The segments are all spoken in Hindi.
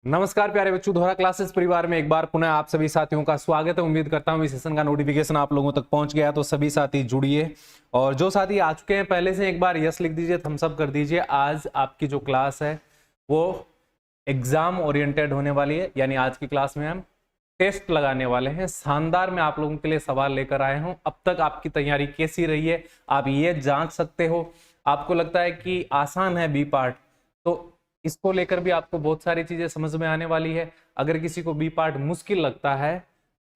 नमस्कार प्यारे बच्चों, दोहरा क्लासेस परिवार में एक बार पुनः आप सभी साथियों का स्वागत है। उम्मीद करता हूं इस सेशन का नोटिफिकेशन आप लोगों तक पहुंच गया, तो सभी साथी जुड़िए और जो साथी आ चुके हैं पहले से एक बार यस लिख दीजिए, थम्स अप कर दीजिए। आज आपकी जो क्लास है वो एग्जाम ओरिएंटेड होने वाली है, यानी आज की क्लास में हम टेस्ट लगाने वाले हैं। शानदार मैं आप लोगों के लिए सवाल लेकर आया हूं। अब तक आपकी तैयारी कैसी रही है आप ये जांच सकते हो। आपको लगता है कि आसान है बी पार्ट, तो इसको लेकर भी आपको बहुत सारी चीजें समझ में आने वाली है। अगर किसी को बी पार्ट मुश्किल लगता है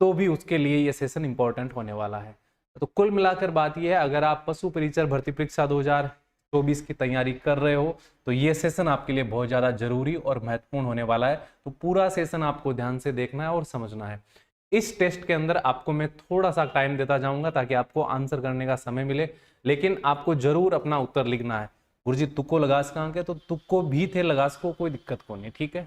तो भी उसके लिए ये सेशन इंपॉर्टेंट होने वाला है। तो कुल मिलाकर बात यह है, अगर आप पशु परिचर भर्ती परीक्षा 2024 की तैयारी कर रहे हो तो ये सेशन आपके लिए बहुत ज्यादा जरूरी और महत्वपूर्ण होने वाला है। तो पूरा सेशन आपको ध्यान से देखना है और समझना है। इस टेस्ट के अंदर आपको मैं थोड़ा सा टाइम देता जाऊंगा ताकि आपको आंसर करने का समय मिले, लेकिन आपको जरूर अपना उत्तर लिखना है। गुरुजी तुक्को लगास कहाँ के, तो तुक्को भी थे लगास को, कोई दिक्कत को नहीं, ठीक है।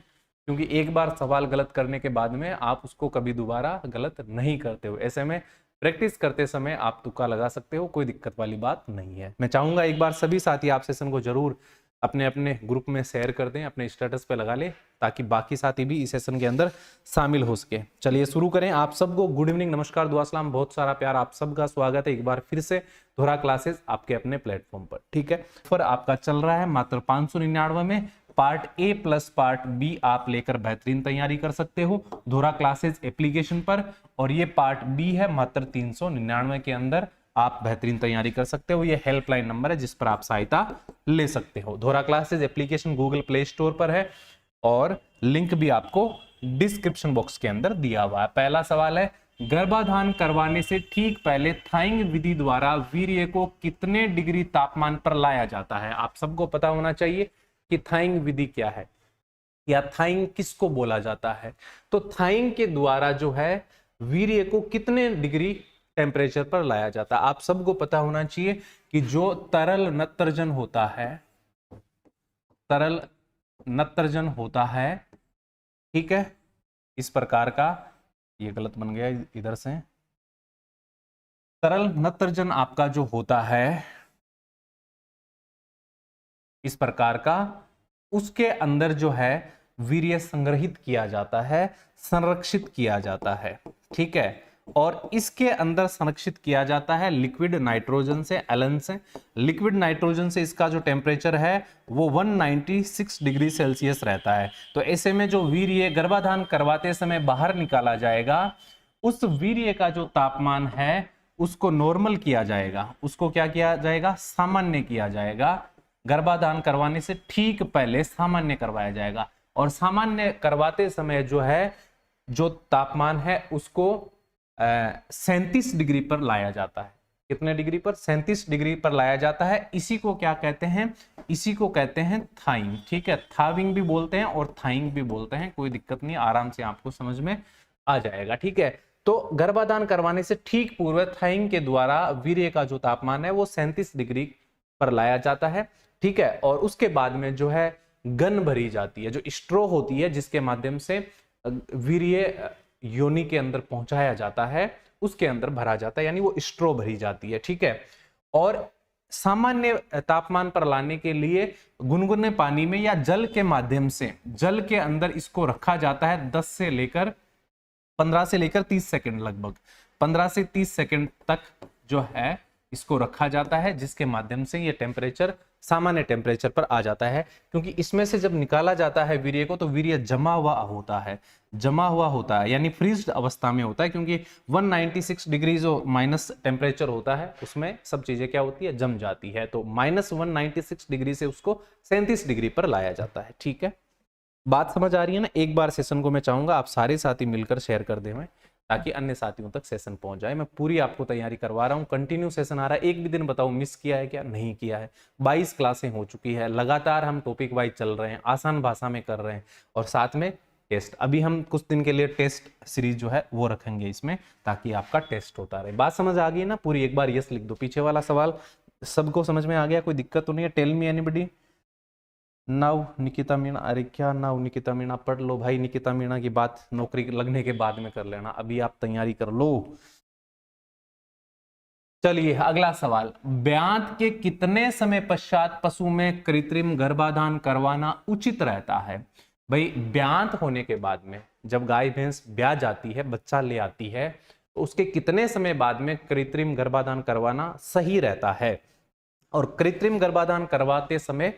क्योंकि एक बार सवाल गलत करने के बाद में आप उसको कभी दोबारा गलत नहीं करते हो। ऐसे में प्रैक्टिस करते समय आप तुक्का लगा सकते हो, कोई दिक्कत वाली बात नहीं है। मैं चाहूंगा एक बार सभी साथी आप सेशन को जरूर अपने अपने ग्रुप में शेयर कर दें, अपने स्टेटस पे लगा ले, ताकि बाकी साथी भी इस सेशन के अंदर शामिल हो सके। चलिए शुरू करें। आप सबको गुड इवनिंग, नमस्कार, दुआ सलाम, बहुत सारा प्यार, आप सबका स्वागत है एक बार फिर से दोहरा क्लासेस आपके अपने प्लेटफॉर्म पर, ठीक है। पर आपका चल रहा है मात्र 599 में। Part A plus part B आप लेकर बेहतरीन तैयारी कर सकते हो दोहरा क्लासेस एप्लीकेशन पर, और ये पार्ट बी है मात्र 399 के अंदर आप बेहतरीन तैयारी कर सकते हो। ये हेल्पलाइन नंबर है जिस पर आप सहायता ले सकते हो। दोहरा classes application Google play store पर है और लिंक भी आपको डिस्क्रिप्शन बॉक्स के अंदर दिया हुआ है। पहला सवाल है, गर्भाधान करवाने से ठीक पहले थाइंग विधि द्वारा वीर्य को कितने डिग्री तापमान पर लाया जाता है? आप सबको पता होना चाहिए कि थाइंग विधि क्या है या थाइंग किसको बोला जाता है। तो थाइंग के द्वारा जो है वीर्य को कितने डिग्री टेम्परेचर पर लाया जाता है? आप सबको पता होना चाहिए कि जो तरल नत्रजन होता है, तरल नत्रजन होता है, ठीक है, इस प्रकार का, ये गलत बन गया इधर से, तरल नत्रजन आपका जो होता है इस प्रकार का, उसके अंदर जो है वीर्य संग्रहित किया जाता है, संरक्षित किया जाता है, ठीक है। और इसके अंदर संरक्षित किया जाता है लिक्विड नाइट्रोजन से, एलन से। लिक्विड नाइट्रोजन से इसका जो टेम्परेचर है वो 196 डिग्री सेल्सियस रहता है। तो ऐसे में जो वीर्य गर्भाधान करवाते समय बाहर निकाला जाएगा, उस वीर्य का जो तापमान है उसको नॉर्मल किया जाएगा, उसको क्या किया जाएगा, सामान्य किया जाएगा। गर्भाधान करवाने से ठीक पहले सामान्य करवाया जाएगा, और सामान्य करवाते समय जो है जो तापमान है उसको 37 डिग्री पर लाया जाता है। कितने डिग्री पर? 37 डिग्री पर लाया जाता है। इसी को क्या कहते हैं? इसी को कहते हैं थाइंग, ठीक है। थाविंग भी बोलते हैं और थाइंग भी बोलते हैं, कोई दिक्कत नहीं, आराम से आपको समझ में आ जाएगा, ठीक है। तो गर्भाधान करवाने से ठीक पूर्व थाइंग के द्वारा वीर्य का जो तापमान है वो 37 डिग्री पर लाया जाता है, ठीक है। और उसके बाद में जो है गन भरी जाती है, जो स्ट्रो होती है जिसके माध्यम से वीर्य योनि के अंदर पहुंचाया जाता है, उसके अंदर भरा जाता है, यानी वो स्ट्रो भरी जाती है, ठीक है। और सामान्य तापमान पर लाने के लिए गुनगुने पानी में या जल के माध्यम से, जल के अंदर इसको रखा जाता है 15 से लेकर 30 सेकंड, लगभग 15 से 30 सेकंड तक जो है इसको रखा जाता है, जिसके माध्यम से ये टेम्परेचर सामान्य टेम्परेचर पर आ जाता है। क्योंकि इसमें से जब निकाला जाता है वीर्य को, तो वीर्य जमा हुआ होता है, यानी फ्रीज्ड अवस्था में होता है। क्योंकि 196 डिग्री जो माइनस टेम्परेचर होता है उसमें सब चीजें क्या होती है, जम जाती है। तो -196 डिग्री से उसको 37 डिग्री पर लाया जाता है, ठीक है। बात समझ आ रही है ना? एक बार सेशन को मैं चाहूंगा आप सारे साथी मिलकर शेयर कर दें, ताकि अन्य साथियों तक सेशन पहुंच जाए। मैं पूरी आपको तैयारी करवा रहा हूं, कंटिन्यू सेशन आ रहा है। एक भी दिन बताओ मिस किया है क्या? नहीं किया है। 22 क्लासें हो चुकी है, लगातार हम टॉपिक वाइज चल रहे हैं, आसान भाषा में कर रहे हैं, और साथ में टेस्ट। अभी हम कुछ दिन के लिए टेस्ट सीरीज जो है वो रखेंगे इसमें, ताकि आपका टेस्ट होता रहे। बात समझ आ गई ना पूरी? एक बार यस लिख दो। पीछे वाला सवाल सबको समझ में आ गया? कोई दिक्कत तो नहीं है? Tell me anybody. Now Nikita Meena, अरे क्या नव निकिता मीणा? पढ़ लो भाई, निकिता मीणा की बात नौकरी लगने के बाद में कर लेना, अभी आप तैयारी कर लो। चलिए अगला सवाल, ब्यात के कितने समय पश्चात पशु में कृत्रिम गर्भाधान करवाना उचित रहता है? भाई ब्यांत होने के बाद में जब गाय भैंस ब्याह जाती है, बच्चा ले आती है, तो उसके कितने समय बाद में कृत्रिम गर्भाधान करवाना सही रहता है। और कृत्रिम गर्भाधान करवाते समय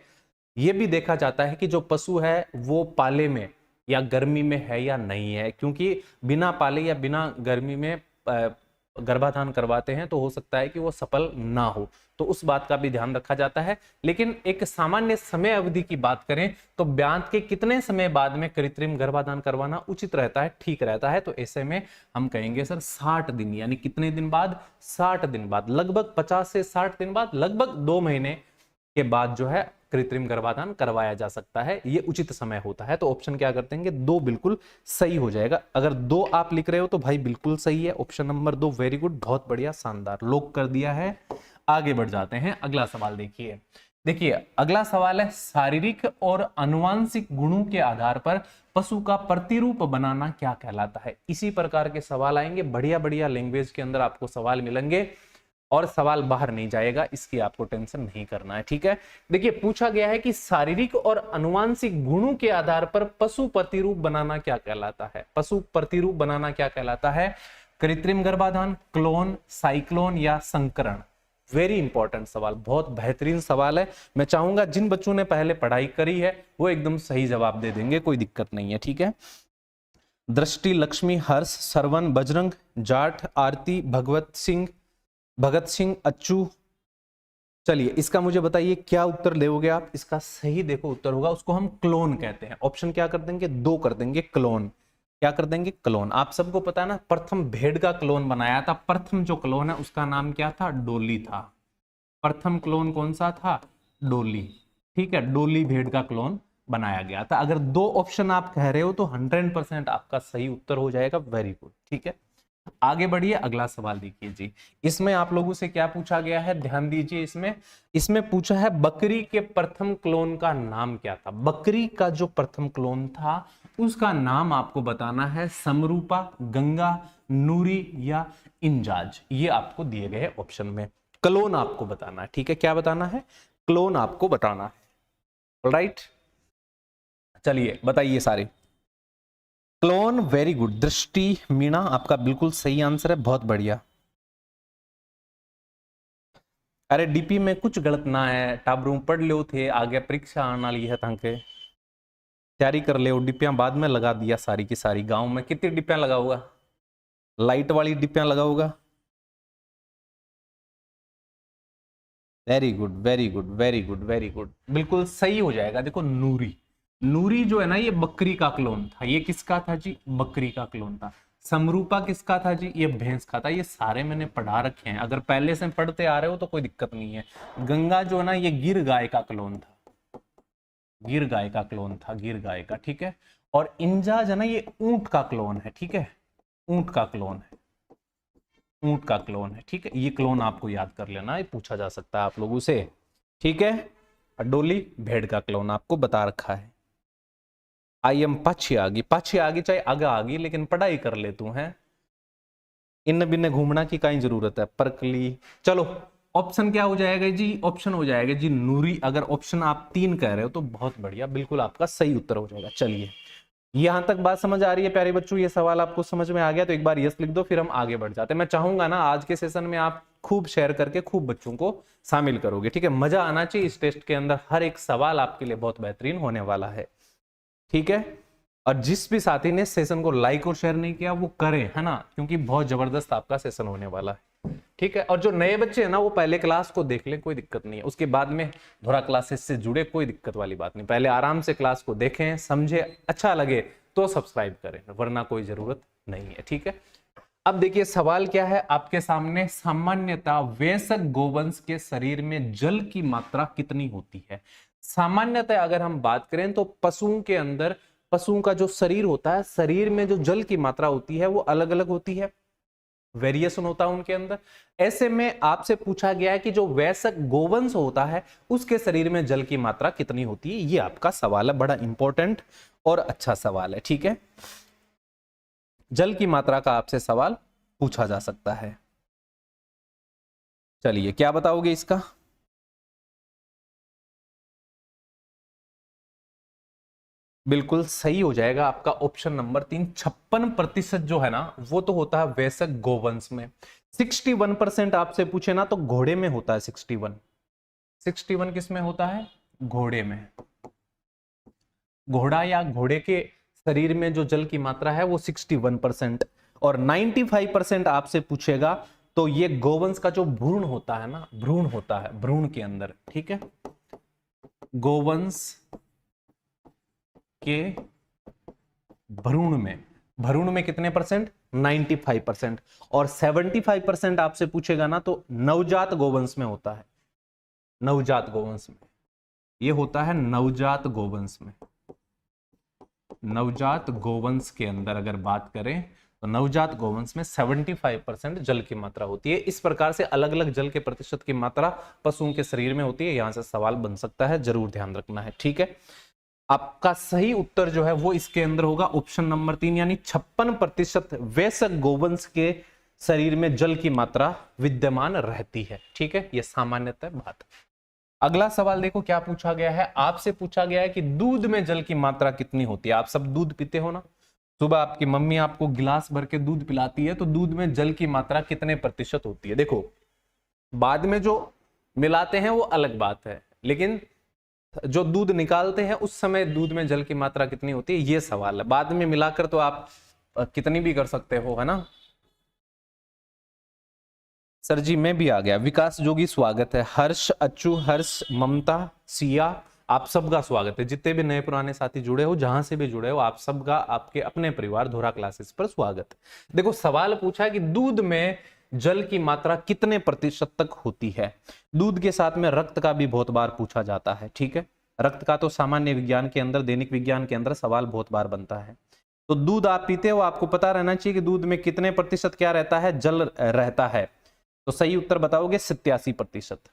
यह भी देखा जाता है कि जो पशु है वो पाले में या गर्मी में है या नहीं है, क्योंकि बिना पाले या बिना गर्मी में गर्भाधान करवाते हैं तो हो सकता है कि वो सफल ना हो, तो उस बात का भी ध्यान रखा जाता है। लेकिन एक सामान्य समय अवधि की बात करें तो ब्यांत के कितने समय बाद में कृत्रिम गर्भाधान करवाना उचित रहता है, ठीक रहता है, तो ऐसे में हम कहेंगे सर 60 दिन, यानी कितने दिन बाद, 60 दिन बाद, लगभग 50 से 60 दिन बाद, लगभग 2 महीने के बाद जो है कृत्रिम गर्भाधान करवाया जा सकता है, ये उचित समय होता है। तो ऑप्शन क्या कर देंगे, 2 बिल्कुल सही हो जाएगा। अगर 2 आप लिख रहे हो तो भाई बिल्कुल सही है, ऑप्शन नंबर 2 वेरी गुड, बहुत बढ़िया, शानदार, लॉक कर दिया है। आगे बढ़ जाते हैं, अगला सवाल देखिए अगला सवाल है, शारीरिक और आनुवंशिक गुणों के आधार पर पशु का प्रतिरूप बनाना क्या कहलाता है। इसी प्रकार के सवाल आएंगे, बढ़िया बढ़िया लैंग्वेज के अंदर आपको सवाल मिलेंगे और सवाल बाहर नहीं जाएगा, इसकी आपको टेंशन नहीं करना है, ठीक है। देखिए पूछा गया है कि शारीरिक और आनुवंशिक गुणों के आधार पर पशु प्रतिरूप बनाना क्या कहलाता है। पशु प्रतिरूप बनाना क्या कहलाता है, कृत्रिम गर्भाधान, क्लोन, साइक्लोन या संकरण। वेरी इंपॉर्टेंट सवाल, बहुत बेहतरीन सवाल है। मैं चाहूंगा जिन बच्चों ने पहले पढ़ाई करी है वो एकदम सही जवाब दे देंगे, कोई दिक्कत नहीं है, ठीक है। दृष्टि, लक्ष्मी, हर्ष, श्रवण, बजरंग, जाट, आरती, भगत सिंह, अच्छू। चलिए इसका मुझे बताइए क्या उत्तर दोगे आप। इसका सही देखो उत्तर होगा, उसको हम क्लोन कहते हैं। ऑप्शन क्या कर देंगे, 2 कर देंगे, क्लोन। क्या कर देंगे, क्लोन। आप सबको पता है ना, प्रथम भेड़ का क्लोन बनाया था, प्रथम जो क्लोन है उसका नाम क्या था, डोली था। प्रथम क्लोन कौन सा था, डोली, ठीक है, डोली भेड़ का क्लोन बनाया गया था। अगर 2 ऑप्शन आप कह रहे हो तो 100% आपका सही उत्तर हो जाएगा, वेरी गुड, ठीक है। आगे बढ़िए, अगला सवाल देखिए जी। इसमें आप लोगों से क्या पूछा गया है, ध्यान दीजिए। इसमें पूछा है बकरी के प्रथम क्लोन का नाम क्या था। बकरी का जो प्रथम क्लोन था उसका नाम आपको बताना है, समरूपा, गंगा, नूरी या इंजाज। ये आपको दिए गए ऑप्शन में क्लोन आपको बताना है, ठीक है। क्या बताना है, क्लोन आपको बताना है, ऑलराइट। चलिए बताइए सारे। Clone, very good. दृष्टि, मीणा, आपका बिल्कुल सही आंसर है, बहुत बढ़िया। अरे डीपी में कुछ गलत ना है, टाबरू पढ़ लो थे, आगे परीक्षा आने वाली है, तंके तैयारी कर ले। डिपियां बाद में लगा दिया सारी की सारी। गांव में कितनी डिपियां लगाऊंगा, लाइट वाली डिपियां लगाऊंगा। Very good very good very good very good, बिल्कुल सही हो जाएगा। देखो नूरी, नूरी जो है ना ये बकरी का क्लोन था। ये किसका था जी, बकरी का क्लोन था। समरूपा किसका था जी, ये भैंस का था। ये सारे मैंने पढ़ा रखे हैं, अगर पहले से पढ़ते आ रहे हो तो कोई दिक्कत नहीं है। गंगा जो है ना ये गिर गाय का क्लोन था, गिर गाय का क्लोन था, गिर गाय का, ठीक है। और इंजाज है ना ये ऊंट का क्लोन है, ठीक है, ऊंट का क्लोन है, ऊंट का क्लोन है, ठीक है। ये क्लोन आपको याद कर लेना, ये पूछा जा सकता है आप लोगों से, ठीक है। डोली भेड़ का क्लोन आपको बता रखा है। आई एम पाछी आ गई चाहे आगा आ गई, लेकिन पढ़ाई कर ले तू है, इन बिन्ने घूमना की कहीं जरूरत है, परकली। चलो ऑप्शन क्या हो जाएगा जी, ऑप्शन हो जाएगा जी नूरी। अगर ऑप्शन आप 3 कह रहे हो तो बहुत बढ़िया, बिल्कुल आपका सही उत्तर हो जाएगा। चलिए यहां तक बात समझ आ रही है प्यारे बच्चों, ये सवाल आपको समझ में आ गया तो एक बार यस लिख दो, फिर हम आगे बढ़ जाते हैं। मैं चाहूंगा ना आज के सेशन में आप खूब शेयर करके खूब बच्चों को शामिल करोगे, ठीक है। मजा आना चाहिए इस टेस्ट के अंदर, हर एक सवाल आपके लिए बहुत बेहतरीन होने वाला है, ठीक है। और जिस भी साथी ने सेशन को लाइक और शेयर नहीं किया वो करे, है ना, क्योंकि बहुत जबरदस्त आपका सेशन होने वाला है, ठीक है। और जो नए बच्चे हैं ना वो पहले क्लास को देख लें, कोई दिक्कत नहीं है, उसके बाद में धोरा क्लासेस से जुड़े, कोई दिक्कत वाली बात नहीं। पहले आराम से क्लास को देखें, समझे, अच्छा लगे तो सब्सक्राइब करें, वरना कोई जरूरत नहीं है, ठीक है। अब देखिए सवाल क्या है आपके सामने, सामान्यतः वयस्क गोवंश के शरीर में जल की मात्रा कितनी होती है। सामान्यतः अगर हम बात करें तो पशुओं के अंदर, पशुओं का जो शरीर होता है, शरीर में जो जल की मात्रा होती है वो अलग अलग होती है, वेरिएशन होता है उनके अंदर। ऐसे में आपसे पूछा गया है कि जो वयस्क गोवंश होता है उसके शरीर में जल की मात्रा कितनी होती है, ये आपका सवाल है, बड़ा इंपॉर्टेंट और अच्छा सवाल है, ठीक है। जल की मात्रा का आपसे सवाल पूछा जा सकता है। चलिए क्या बताओगे इसका, बिल्कुल सही हो जाएगा आपका ऑप्शन नंबर 3। 56% जो है ना वो तो होता है वयस्क गोवंश में। 61% आपसे पूछे ना तो घोड़े में होता है। 61 किस में होता है? घोड़े में। घोड़ा या घोड़े के शरीर में जो जल की मात्रा है वो 61%। और 95% आपसे पूछेगा तो ये गोवंश का जो भ्रूण होता है ना, भ्रूण होता है भ्रूण के अंदर, ठीक है, गोवंश के भ्रूण में कितने परसेंट? 95%। और 75% आपसे पूछेगा ना तो नवजात गोवंश में होता है। नवजात गोवंश में ये होता है, नवजात गोवंश में। नवजात गोवंश के अंदर अगर बात करें तो नवजात गोवंश में 75% जल की मात्रा होती है। इस प्रकार से अलग अलग जल के प्रतिशत की मात्रा पशुओं के शरीर में होती है। यहां से सवाल बन सकता है, जरूर ध्यान रखना है, ठीक है। आपका सही उत्तर जो है वो इसके अंदर होगा ऑप्शन नंबर 3, यानी 56% वयस्क गोवंश के शरीर में जल की मात्रा विद्यमान रहती है, ठीक है। यह सामान्यतः बात। अगला सवाल देखो क्या पूछा गया है। आपसे पूछा गया है कि दूध में जल की मात्रा कितनी होती है। आप सब दूध पीते हो ना, सुबह आपकी मम्मी आपको गिलास भर के दूध पिलाती है, तो दूध में जल की मात्रा कितने प्रतिशत होती है? देखो बाद में जो मिलाते हैं वो अलग बात है, लेकिन जो दूध निकालते हैं उस समय दूध में जल की मात्रा कितनी होती है, ये सवाल है। बाद में मिलाकर तो आप कितनी भी कर सकते हो, है ना। सर जी मैं भी आ गया। विकास जोगी स्वागत है। हर्ष, अच्चू, हर्ष, ममता, सिया, आप सबका स्वागत है। जितने भी नए पुराने साथी जुड़े हो, जहां से भी जुड़े हो, आप सबका आपके अपने परिवार धोरा क्लासेस पर स्वागत है। देखो सवाल पूछा है कि दूध में जल की मात्रा कितने प्रतिशत तक होती है। दूध के साथ में रक्त का भी बहुत बार पूछा जाता है, ठीक है। रक्त का तो सामान्य विज्ञान के अंदर, दैनिक विज्ञान के अंदर सवाल बहुत बार बनता है। तो दूध आप पीते हो, आपको पता रहना चाहिए कि दूध में कितने प्रतिशत क्या रहता है, जल रहता है। तो सही उत्तर बताओगे 87%।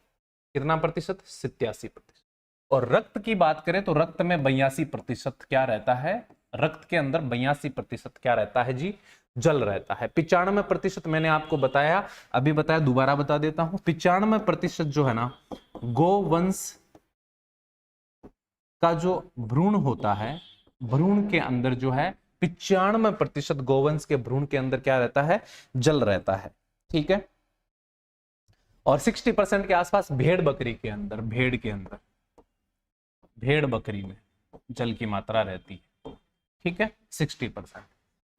कितना प्रतिशत? 87%। और रक्त की बात करें तो रक्त में 82% क्या रहता है? रक्त के अंदर 82% क्या रहता है जी? जल रहता है। 95% मैंने आपको बताया, अभी बताया, दोबारा बता देता हूं। 95% जो है ना गोवंश का जो भ्रूण होता है, भ्रूण के अंदर जो है 95% गोवंश के भ्रूण के अंदर क्या रहता है? जल रहता है, ठीक है। और 60% के आसपास भेड़ बकरी के अंदर, भेड़ बकरी में जल की मात्रा रहती है, ठीक है। 60%।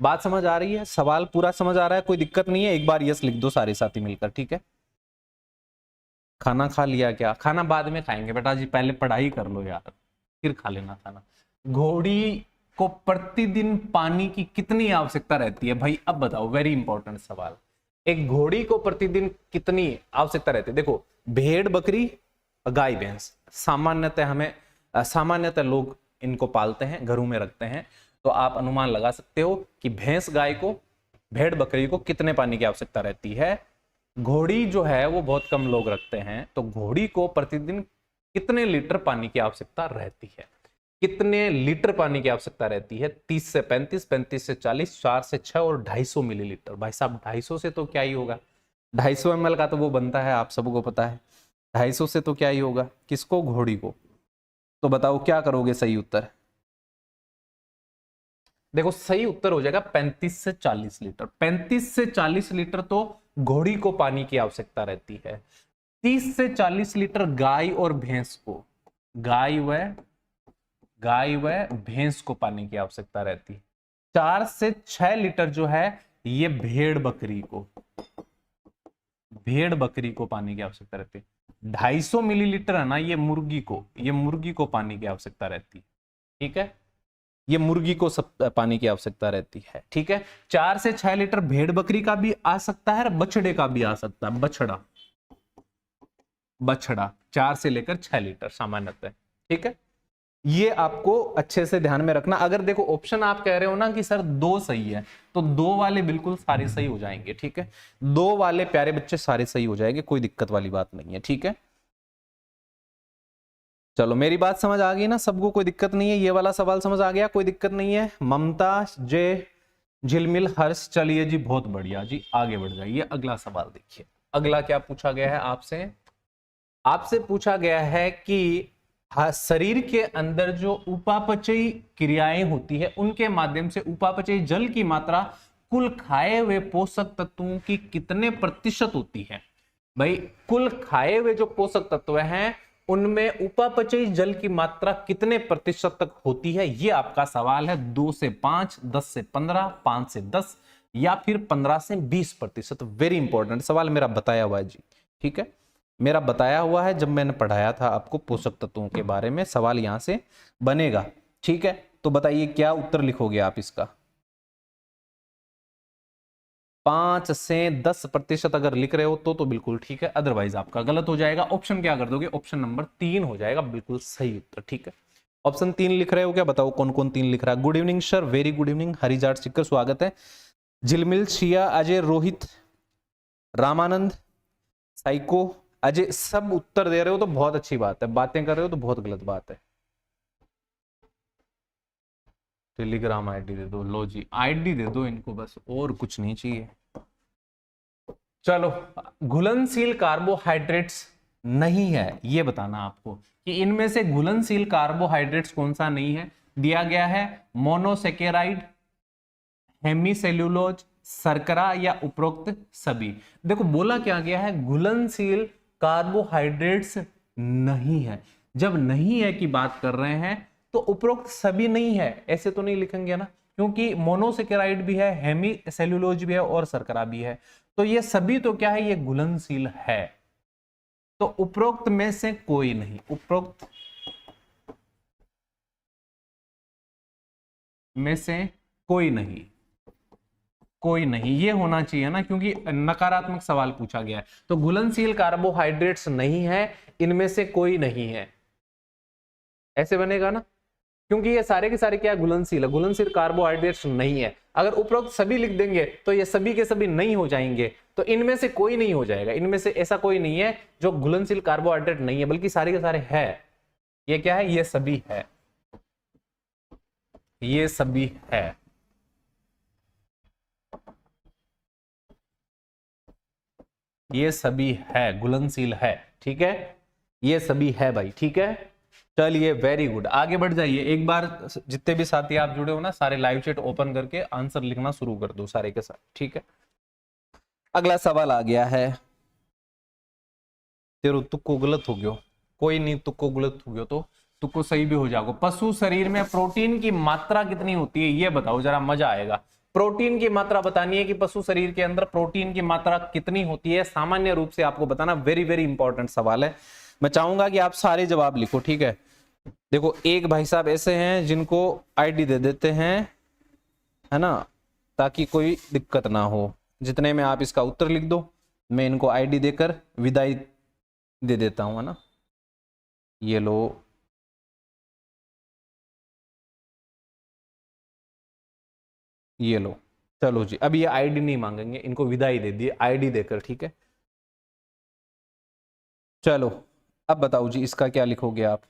बात समझ आ रही है? सवाल पूरा समझ आ रहा है? कोई दिक्कत नहीं है? एक बार यस लिख दो सारे साथी मिलकर, ठीक है। खाना खा लिया क्या? खाना बाद में खाएंगे बेटा जी, पहले पढ़ाई कर लो यार, फिर खा लेना खाना। घोड़ी को प्रतिदिन पानी की कितनी आवश्यकता रहती है भाई? अब बताओ, वेरी इंपॉर्टेंट सवाल। एक घोड़ी को प्रतिदिन कितनी आवश्यकता रहती है? देखो भेड़ बकरी, गाय भैंस सामान्यतः लोग इनको पालते हैं, घरों में रखते हैं। तो आप अनुमान लगा सकते हो कि भैंस गाय को, भेड़ बकरी को कितने पानी की आवश्यकता रहती है। घोड़ी जो है वो बहुत कम लोग रखते हैं, तो घोड़ी को प्रतिदिन कितने लीटर पानी की आवश्यकता रहती है? कितने लीटर पानी की आवश्यकता रहती है? 30 से 35, 35 से 40, 4 से 6 और 250 मिलीलीटर। भाई साहब 250 से तो क्या ही होगा, 250 ml का तो वो बनता है, आप सबको पता है। 250 से तो क्या ही होगा। किसको? घोड़ी को। तो बताओ क्या करोगे सही उत्तर? देखो सही उत्तर हो जाएगा 35 से 40 लीटर। 35 से 40 लीटर तो घोड़ी को पानी की आवश्यकता रहती है। 30 से 40 लीटर गाय और भैंस को, गाय व भैंस को पानी की आवश्यकता रहती है। 4 से 6 लीटर जो है ये भेड़ बकरी को पानी की आवश्यकता रहती है। 250 मिलीलीटर है ना ये मुर्गी को पानी की आवश्यकता रहती है, ठीक है। ये मुर्गी को सब पानी की आवश्यकता रहती है, ठीक है। 4 से 6 लीटर भेड़ बकरी का भी आ सकता है, बछड़े का भी आ सकता है। बछड़ा 4 से लेकर 6 लीटर सामान्यतः, ठीक है। ये आपको अच्छे से ध्यान में रखना। अगर देखो ऑप्शन आप कह रहे हो ना कि सर 2 सही है, तो 2 वाले बिल्कुल सारे सही हो जाएंगे, ठीक है। 2 वाले प्यारे बच्चे सारे सही हो जाएंगे, कोई दिक्कत वाली बात नहीं है, ठीक है। चलो मेरी बात समझ आ गई ना सबको? कोई दिक्कत नहीं है? ये वाला सवाल समझ आ गया? कोई दिक्कत नहीं है? ममता, जय, झिलमिल, हर्ष, चलिए जी बहुत बढ़िया जी, आगे बढ़ जाइए। अगला सवाल देखिए। अगला क्या पूछा गया है आपसे? आपसे पूछा गया है कि हाँ, शरीर के अंदर जो उपापचयी क्रियाएं होती है उनके माध्यम से उपापचयी जल की मात्रा कुल खाए हुए पोषक तत्वों की कितने प्रतिशत होती है? भाई कुल खाए हुए जो पोषक तत्व हैं उनमें उपापचयी जल की मात्रा कितने प्रतिशत तक होती है, ये आपका सवाल है। 2 से 5, 10 से 15, 5 से 10 या फिर 15 से 20%। वेरी इंपॉर्टेंट सवाल मेरा बताया हुआ है जी, ठीक है, मेरा बताया हुआ है जब मैंने पढ़ाया था आपको पोषक तत्वों के बारे में, सवाल यहां से बनेगा, ठीक है। तो बताइए क्या उत्तर लिखोगे आप इसका? 5 से 10% अगर लिख रहे हो तो बिल्कुल ठीक है, अदरवाइज आपका गलत हो जाएगा। ऑप्शन क्या कर दोगे? ऑप्शन नंबर 3 हो जाएगा बिल्कुल सही उत्तर, ठीक है। ऑप्शन 3 लिख रहे हो क्या? बताओ कौन कौन 3 लिख रहा है। Good evening sir, very good evening. हरिजाट सिक्कर स्वागत है। झिलमिल, शिया, अजय, रोहित, रामानंद, साइको, अजय सब उत्तर दे रहे हो तो बहुत अच्छी बात है, बातें कर रहे हो तो बहुत गलत बात है। टेलीग्राम आईडी दे दो, लो जी आईडी दे दो इनको, बस और कुछ नहीं चाहिए। चलो, घुलनशील कार्बोहाइड्रेट्स नहीं है ये बताना आपको कि इनमें से घुलनशील कार्बोहाइड्रेट्स कौन सा नहीं है। दिया गया है मोनोसेकेराइड, हेमीसेल्यूलोज, शर्करा या उपरोक्त सभी। देखो बोला क्या गया है, घुलनशील कार्बोहाइड्रेट्स नहीं है। जब नहीं है की बात कर रहे हैं तो उपरोक्त सभी नहीं है ऐसे तो नहीं लिखेंगे ना, क्योंकि मोनोसेकेराइड भी है, हेमीसेल्यूलोज भी है और शर्करा भी है, तो ये सभी तो क्या है, ये घुलनशील है। तो उपरोक्त में से कोई नहीं, उपरोक्त में से कोई नहीं, कोई नहीं ये होना चाहिए ना, क्योंकि नकारात्मक सवाल पूछा गया है। तो घुलनशील कार्बोहाइड्रेट्स नहीं है, इनमें से कोई नहीं है, ऐसे बनेगा ना, क्योंकि ये सारे के सारे क्या घुलनशील है, घुलनशील कार्बोहाइड्रेट्स नहीं है। अगर उपरोक्त सभी लिख देंगे तो ये सभी के सभी नहीं हो जाएंगे, तो इनमें से कोई नहीं हो जाएगा। इनमें से ऐसा कोई नहीं है जो घुलनशील कार्बोहाइड्रेट नहीं है, बल्कि सारे के सारे है। ये क्या है? ये सभी है, ये सभी है, ये सभी है, घुलनशील है, ठीक है, ये सभी है भाई, ठीक है। चलिए वेरी गुड, आगे बढ़ जाइए। एक बार जितने भी साथी आप जुड़े हो ना, सारे लाइव चैट ओपन करके आंसर लिखना शुरू कर दो सारे के साथ, ठीक है। अगला सवाल आ गया है, तेरो तुक्को गलत हो गयो, कोई नहीं, तुक्को गलत हो गयो तो तुक्को सही भी हो जाएगा। पशु शरीर में प्रोटीन की मात्रा कितनी होती है ये बताओ, जरा मजा आएगा। प्रोटीन की मात्रा बतानी है कि पशु शरीर के अंदर प्रोटीन की मात्रा कितनी होती है, सामान्य रूप से आपको बताना। वेरी वेरी इंपॉर्टेंट सवाल है, मैं चाहूंगा कि आप सारे जवाब लिखो, ठीक है। देखो एक भाई साहब ऐसे हैं जिनको आईडी दे देते हैं, है ना, ताकि कोई दिक्कत ना हो। जितने में आप इसका उत्तर लिख दो, मैं इनको आईडी देकर विदाई दे देता हूं, है ना। ये लो, ये लो, चलो जी, अब ये आईडी नहीं मांगेंगे, इनको विदाई दे दी आईडी देकर, ठीक है। चलो अब बताओ जी इसका क्या लिखोगे आप।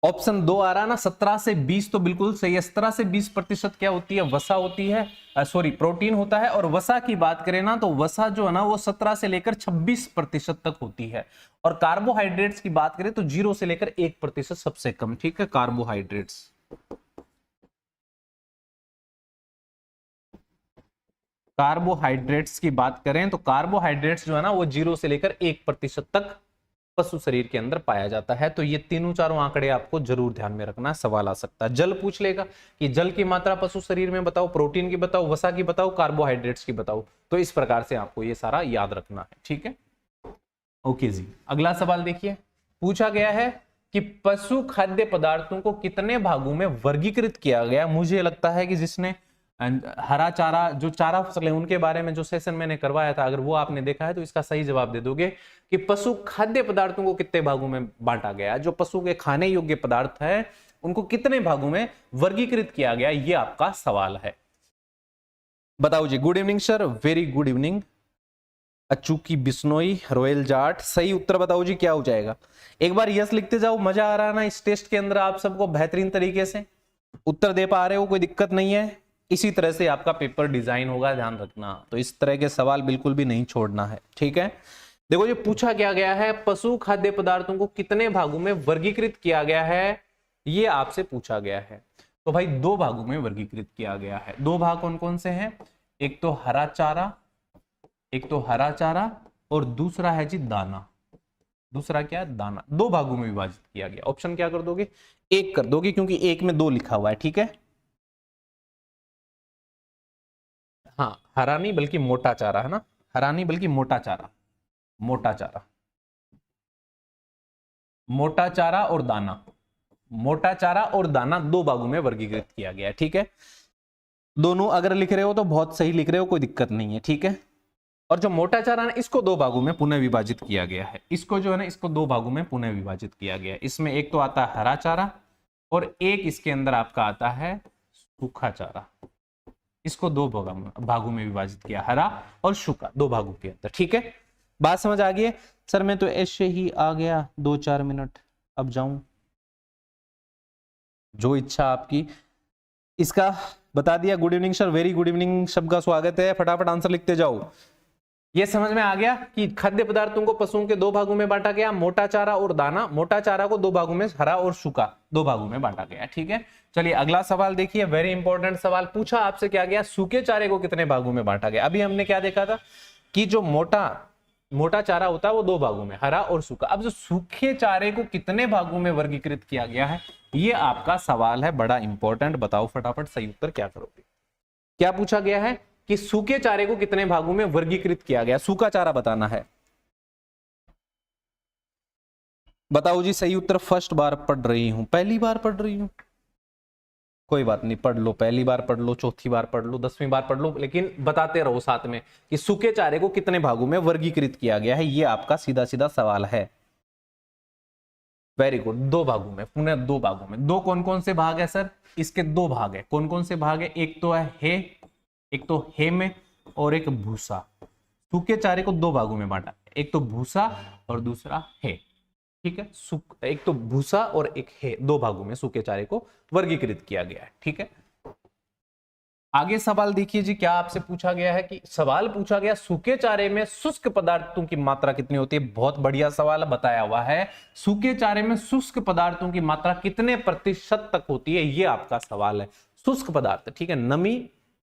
ऑप्शन 2 आ रहा ना, 17 से 20 तो बिल्कुल सही है। 17 से 20% क्या होती है? वसा होती है, सॉरी प्रोटीन होता है। और वसा की बात करें ना तो वसा जो है ना वो 17 से लेकर 26% तक होती है। और कार्बोहाइड्रेट्स की बात करें तो 0 से लेकर 1% सबसे कम, ठीक है, कार्बोहाइड्रेट्स। कार्बोहाइड्रेट्स की बात करें तो कार्बोहाइड्रेट्स जो है ना वो 0 से लेकर 1% तक पशु शरीर के अंदर पाया जाता है। तो ये तीनों चारों आंकड़े आपको जरूर ध्यान में रखना, सवाल आ सकता है। जल पूछ लेगा कि जल की मात्रा पशु शरीर में बताओ, प्रोटीन की बताओ, वसा की बताओ, कार्बोहाइड्रेट्स की बताओ। तो इस प्रकार से आपको ये सारा याद रखना है, ठीक है। ओके जी, अगला सवाल देखिए, पूछा गया है कि पशु खाद्य पदार्थों को कितने भागों में वर्गीकृत किया गया। मुझे लगता है कि जिसने हरा चारा, जो चारा फसल है उनके बारे में जो सेशन मैंने करवाया था, अगर वो आपने देखा है तो इसका सही जवाब दे दोगे कि पशु खाद्य पदार्थों को कितने भागों में बांटा गया। जो पशु के खाने योग्य पदार्थ है उनको कितने भागों में वर्गीकृत किया गया, ये आपका सवाल है। बताओ जी। Good evening sir, very good evening. अचूकी बिश्नोई, रॉयल जाट, सही उत्तर बताओ जी क्या हो जाएगा। एक बार यस लिखते जाओ, मजा आ रहा है ना इस टेस्ट के अंदर, आप सबको बेहतरीन तरीके से उत्तर दे पा रहे हो, कोई दिक्कत नहीं है। इसी तरह से आपका पेपर डिजाइन होगा, ध्यान रखना। तो इस तरह के सवाल बिल्कुल भी नहीं छोड़ना है, ठीक है। देखो जो पूछा क्या गया है, पशु खाद्य पदार्थों को कितने भागों में वर्गीकृत किया गया है, ये आपसे पूछा गया है। तो भाई दो भागों में वर्गीकृत किया गया है। दो भाग कौन कौन से हैं? एक तो हरा चारा और दूसरा है जी दाना। दूसरा क्या है? दाना। दो भागों में विभाजित किया गया। ऑप्शन क्या कर दोगे? एक कर दोगे, क्योंकि एक में दो लिखा हुआ है। ठीक है, हाँ, हरा नहीं बल्कि मोटा चारा है ना, हरा नहीं बल्कि मोटा चारा। मोटा चारा, मोटा चारा और दाना, मोटा चारा और दाना दो भागों में वर्गीकृत किया गया है। ठीक है, दोनों अगर लिख रहे हो तो बहुत सही लिख रहे हो, कोई दिक्कत नहीं है। ठीक है, और जो मोटा चारा है इसको दो भागों में पुनः विभाजित किया गया है। इसको जो है ना, इसको दो भागों में पुनः विभाजित किया गया है। इसमें एक तो आता है हरा चारा और एक इसके अंदर आपका आता है सूखा चारा। इसको दो भागों में विभाजित किया, हरा और सूखा, दो भागों के अंदर। ठीक है, बात समझ आ गई है? सर मैं तो ऐसे ही आ गया 2-4 मिनट, अब जाऊं, जो इच्छा आपकी। इसका बता दिया। Good evening sir, very good evening, सबका स्वागत है। फटाफट आंसर लिखते जाओ। ये समझ में आ गया कि खाद्य पदार्थों को पशुओं के दो भागों में बांटा गया, मोटा चारा और दाना। मोटा चारा को दो भागों में, हरा और सूखा दो भागों में बांटा गया। ठीक है, चलिए अगला सवाल देखिए, वेरी इंपॉर्टेंट सवाल पूछा आपसे। क्या गया? सूखे चारे को कितने भागों में बांटा गया? अभी हमने क्या देखा था कि जो मोटा चारा होता है वो दो भागों में, हरा और सूखा। अब जो सूखे चारे को कितने भागों में वर्गीकृत किया गया है, ये आपका सवाल है, बड़ा इंपॉर्टेंट। बताओ फटाफट सही उत्तर क्या करोगे। क्या पूछा गया है कि सूखे चारे को कितने भागों में वर्गीकृत किया गया? सूखा चारा बताना है। बताओ जी सही उत्तर। फर्स्ट बार पढ़ रही हूं, पहली बार पढ़ रही हूं, कोई बात नहीं, पढ़ लो, पहली बार पढ़ लो, चौथी बार पढ़ लो, 10वीं बार पढ़ लो, लेकिन बताते रहो साथ में कि सूखे चारे को कितने भागों में वर्गीकृत किया गया है। ये आपका सीधा सीधा सवाल है। वेरी गुड, दो भागों में, पुनः दो भागों में। दो कौन कौन से भाग है सर? इसके दो भाग है। कौन कौन से भाग है? एक तो है हे, एक तो हे में, और एक भूसा। सूखे चारे को दो भागों में बांटा, एक तो भूसा और दूसरा हे। ठीक है, एक तो भूसा और एक हे, दो भागों में सूखे चारे को वर्गीकृत किया गया है। ठीक है, आगे सवाल देखिए जी, क्या आपसे पूछा गया है कि सवाल पूछा गया सूखे चारे में शुष्क पदार्थों की मात्रा कितनी होती है। बहुत बढ़िया सवाल बताया हुआ है, सूखे चारे में शुष्क पदार्थों की मात्रा कितने प्रतिशत तक होती है, ये आपका सवाल है। शुष्क पदार्थ, ठीक है,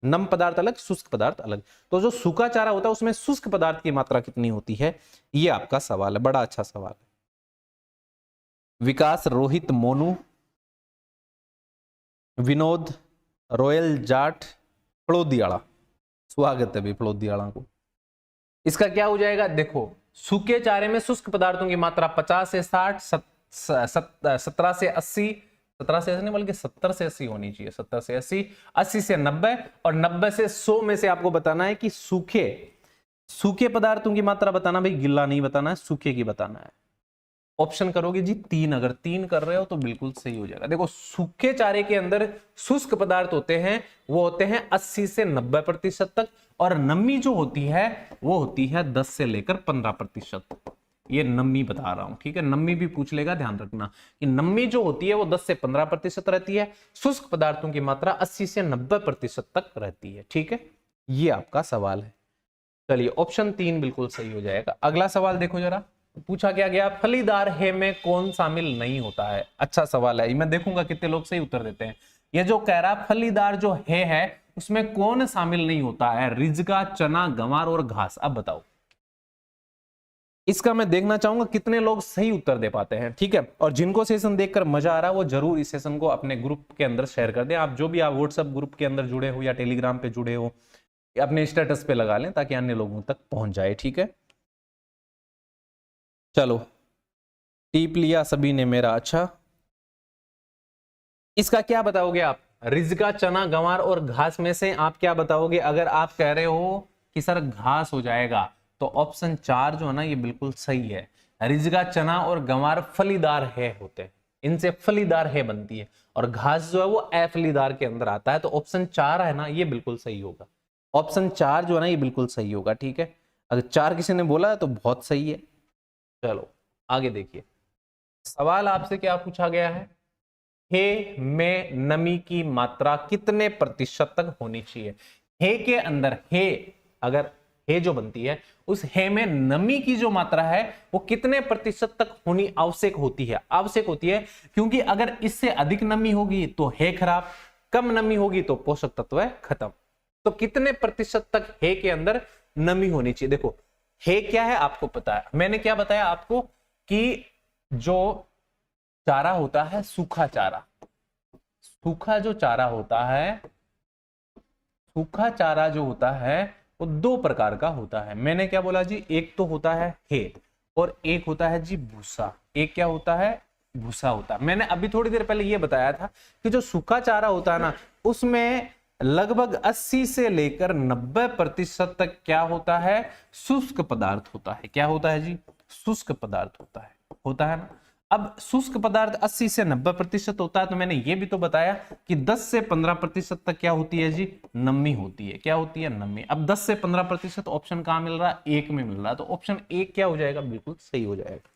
नम पदार्थ अलग, शुष्क पदार्थ अलग। तो जो सूखा चारा होता है उसमें शुष्क पदार्थ की मात्रा कितनी होती है, ये आपका सवाल है। बड़ा अच्छा सवाल है। विकास, रोहित, मोनू, विनोद, रॉयल जाट, फलोदियाड़ा, स्वागत है भी फलोदियाड़ा को। इसका क्या हो जाएगा? देखो, सूखे चारे में शुष्क पदार्थों की मात्रा 50 से 60, 17 से 80, 17 से 80 नहीं बल्कि 70 से 80 होनी चाहिए, 70 से 80, 80 से 90 और 90 से 100 में से आपको बताना है कि सूखे पदार्थों की मात्रा बताना। भाई गिल्ला नहीं बताना है, सूखे की बताना है। ऑप्शन करोगे जी 3, अगर 3 कर रहे हो तो बिल्कुल सही हो जाएगा। देखो, सूखे चारे के अंदर शुष्क पदार्थ होते हैं, वो होते हैं 80 से 90% तक, और नमी जो होती है वो होती है 10 से लेकर 15%। ये नमी बता रहा हूं, ठीक है, नमी भी पूछ लेगा, ध्यान रखना कि नमी जो होती है वो 10 से 15% रहती है, शुष्क पदार्थों की मात्रा 80 से 90% तक रहती है। ठीक है, ये आपका सवाल है। चलिए ऑप्शन 3 बिल्कुल सही हो जाएगा। अगला सवाल देखो जरा, पूछा क्या गया, फलीदार हे में कौन शामिल नहीं होता है। अच्छा सवाल है, मैं देखूंगा कितने लोग सही उत्तर देते हैं। ये जो कह रहा फलीदार जो हे है उसमें कौन शामिल नहीं होता है? रिजगा, चना, गंवार और घास। अब बताओ, इसका मैं देखना चाहूंगा कितने लोग सही उत्तर दे पाते हैं। ठीक है, और जिनको सेशन देखकर मजा आ रहा है वो जरूर इस सेशन को अपने ग्रुप के अंदर शेयर कर दें। आप जो भी आप व्हाट्सएप ग्रुप के अंदर जुड़े हो या टेलीग्राम पे जुड़े हो, अपने स्टेटस पे लगा लें ताकि अन्य लोगों तक पहुंच जाए। ठीक है, चलो टीप लिया सभी ने मेरा। अच्छा, इसका क्या बताओगे आप? रिजगा, चना, गंवार और घास में से आप क्या बताओगे? अगर आप कह रहे हो कि सर घास हो जाएगा तो ऑप्शन 4 जो है ना ये बिल्कुल सही है। रिजगा, चना और गंवार फलीदार है होते हैं, इनसे फलीदार है बनती है, और घास जो है वो अफलीदार के अंदर आता है। तो ऑप्शन 4 है ना ये बिल्कुल सही होगा। ऑप्शन 4 जो है ना ये बिल्कुल सही होगा। ठीक है, अगर 4 किसी ने बोला है तो बहुत सही है। चलो आगे देखिए, सवाल आपसे क्या पूछा गया है, हे में नमी की मात्रा कितने प्रतिशत तक होनी चाहिए? हे के अंदर, हे अगर हे जो बनती है, उस हे में नमी की जो मात्रा है वो कितने प्रतिशत तक होनी आवश्यक होती है? आवश्यक होती है, क्योंकि अगर इससे अधिक नमी होगी तो हे खराब, कम नमी होगी तो पोषक तत्व है खत्म। तो कितने प्रतिशत तक हे के अंदर नमी होनी चाहिए? देखो हे क्या है आपको पता है, मैंने क्या बताया आपको कि जो चारा होता है सूखा चारा, सूखा जो चारा होता है, सूखा चारा जो होता है वो दो प्रकार का होता है। मैंने क्या बोला जी, एक तो होता है हे और एक होता है जी भूसा। एक क्या होता है? भूसा होता है। मैंने अभी थोड़ी देर पहले ये बताया था कि जो सूखा चारा होता है ना, उसमें लगभग 80 से लेकर 90% तक क्या होता है? शुष्क पदार्थ होता है। क्या होता है जी? शुष्क पदार्थ होता है ना। अब शुष्क पदार्थ 80 से 90% होता है, तो मैंने ये भी तो बताया कि 10 से 15% तक क्या होती है जी? नमी होती है। क्या होती है? नमी। अब 10 से 15% ऑप्शन कहां मिल रहा है? एक में मिल रहा है, तो ऑप्शन एक क्या हो जाएगा? बिल्कुल सही हो जाएगा।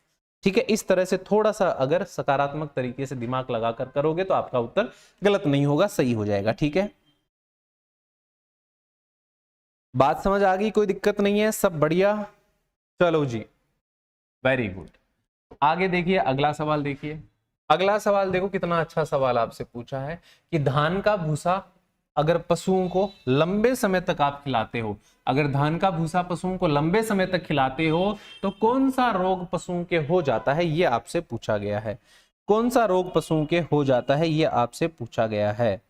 ठीक है, इस तरह से थोड़ा सा अगर सकारात्मक तरीके से दिमाग लगाकर करोगे तो आपका उत्तर गलत नहीं होगा, सही हो जाएगा। ठीक है, बात समझ आ गई? कोई दिक्कत नहीं है, सब बढ़िया। चलो जी, वेरी गुड। आगे देखिए, अगला सवाल देखिए। अगला सवाल देखो, कितना अच्छा सवाल आपसे पूछा है कि धान का भूसा अगर पशुओं को लंबे समय तक आप खिलाते हो, अगर धान का भूसा पशुओं को लंबे समय तक खिलाते हो तो कौन सा रोग पशुओं के हो जाता है? ये आपसे पूछा गया है। कौन सा रोग पशुओं के हो जाता है, ये आपसे पूछा गया है।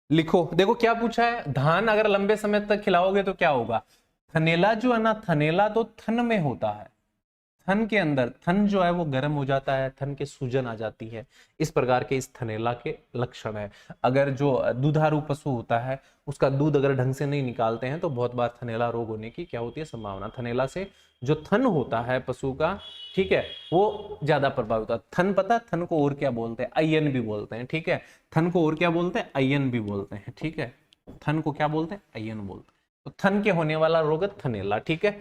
लिखो, देखो क्या पूछा है। धान अगर लंबे समय तक खिलाओगे तो क्या होगा? थनेला जो है ना, थनेला तो थन में होता है, थन के अंदर, थन जो है वो गर्म हो जाता है, थन के सूजन आ जाती है। इस प्रकार के इस थनेला के लक्षण है। अगर जो दुधारू पशु होता है उसका दूध अगर ढंग से नहीं निकालते हैं तो बहुत बार थनेला रोग होने की क्या होती है? संभावना। थनेला से जो थन होता है पशु का, ठीक है, वो ज्यादा प्रभावित होता है। थन पता है थन को और क्या बोलते हैं? अयन भी बोलते हैं। ठीक है, थन को और क्या बोलते हैं? अयन भी बोलते हैं। ठीक है, थन को क्या बोलते हैं? अयन बोलते हैं। तो थन के होने वाला रोग है थनेला। ठीक है,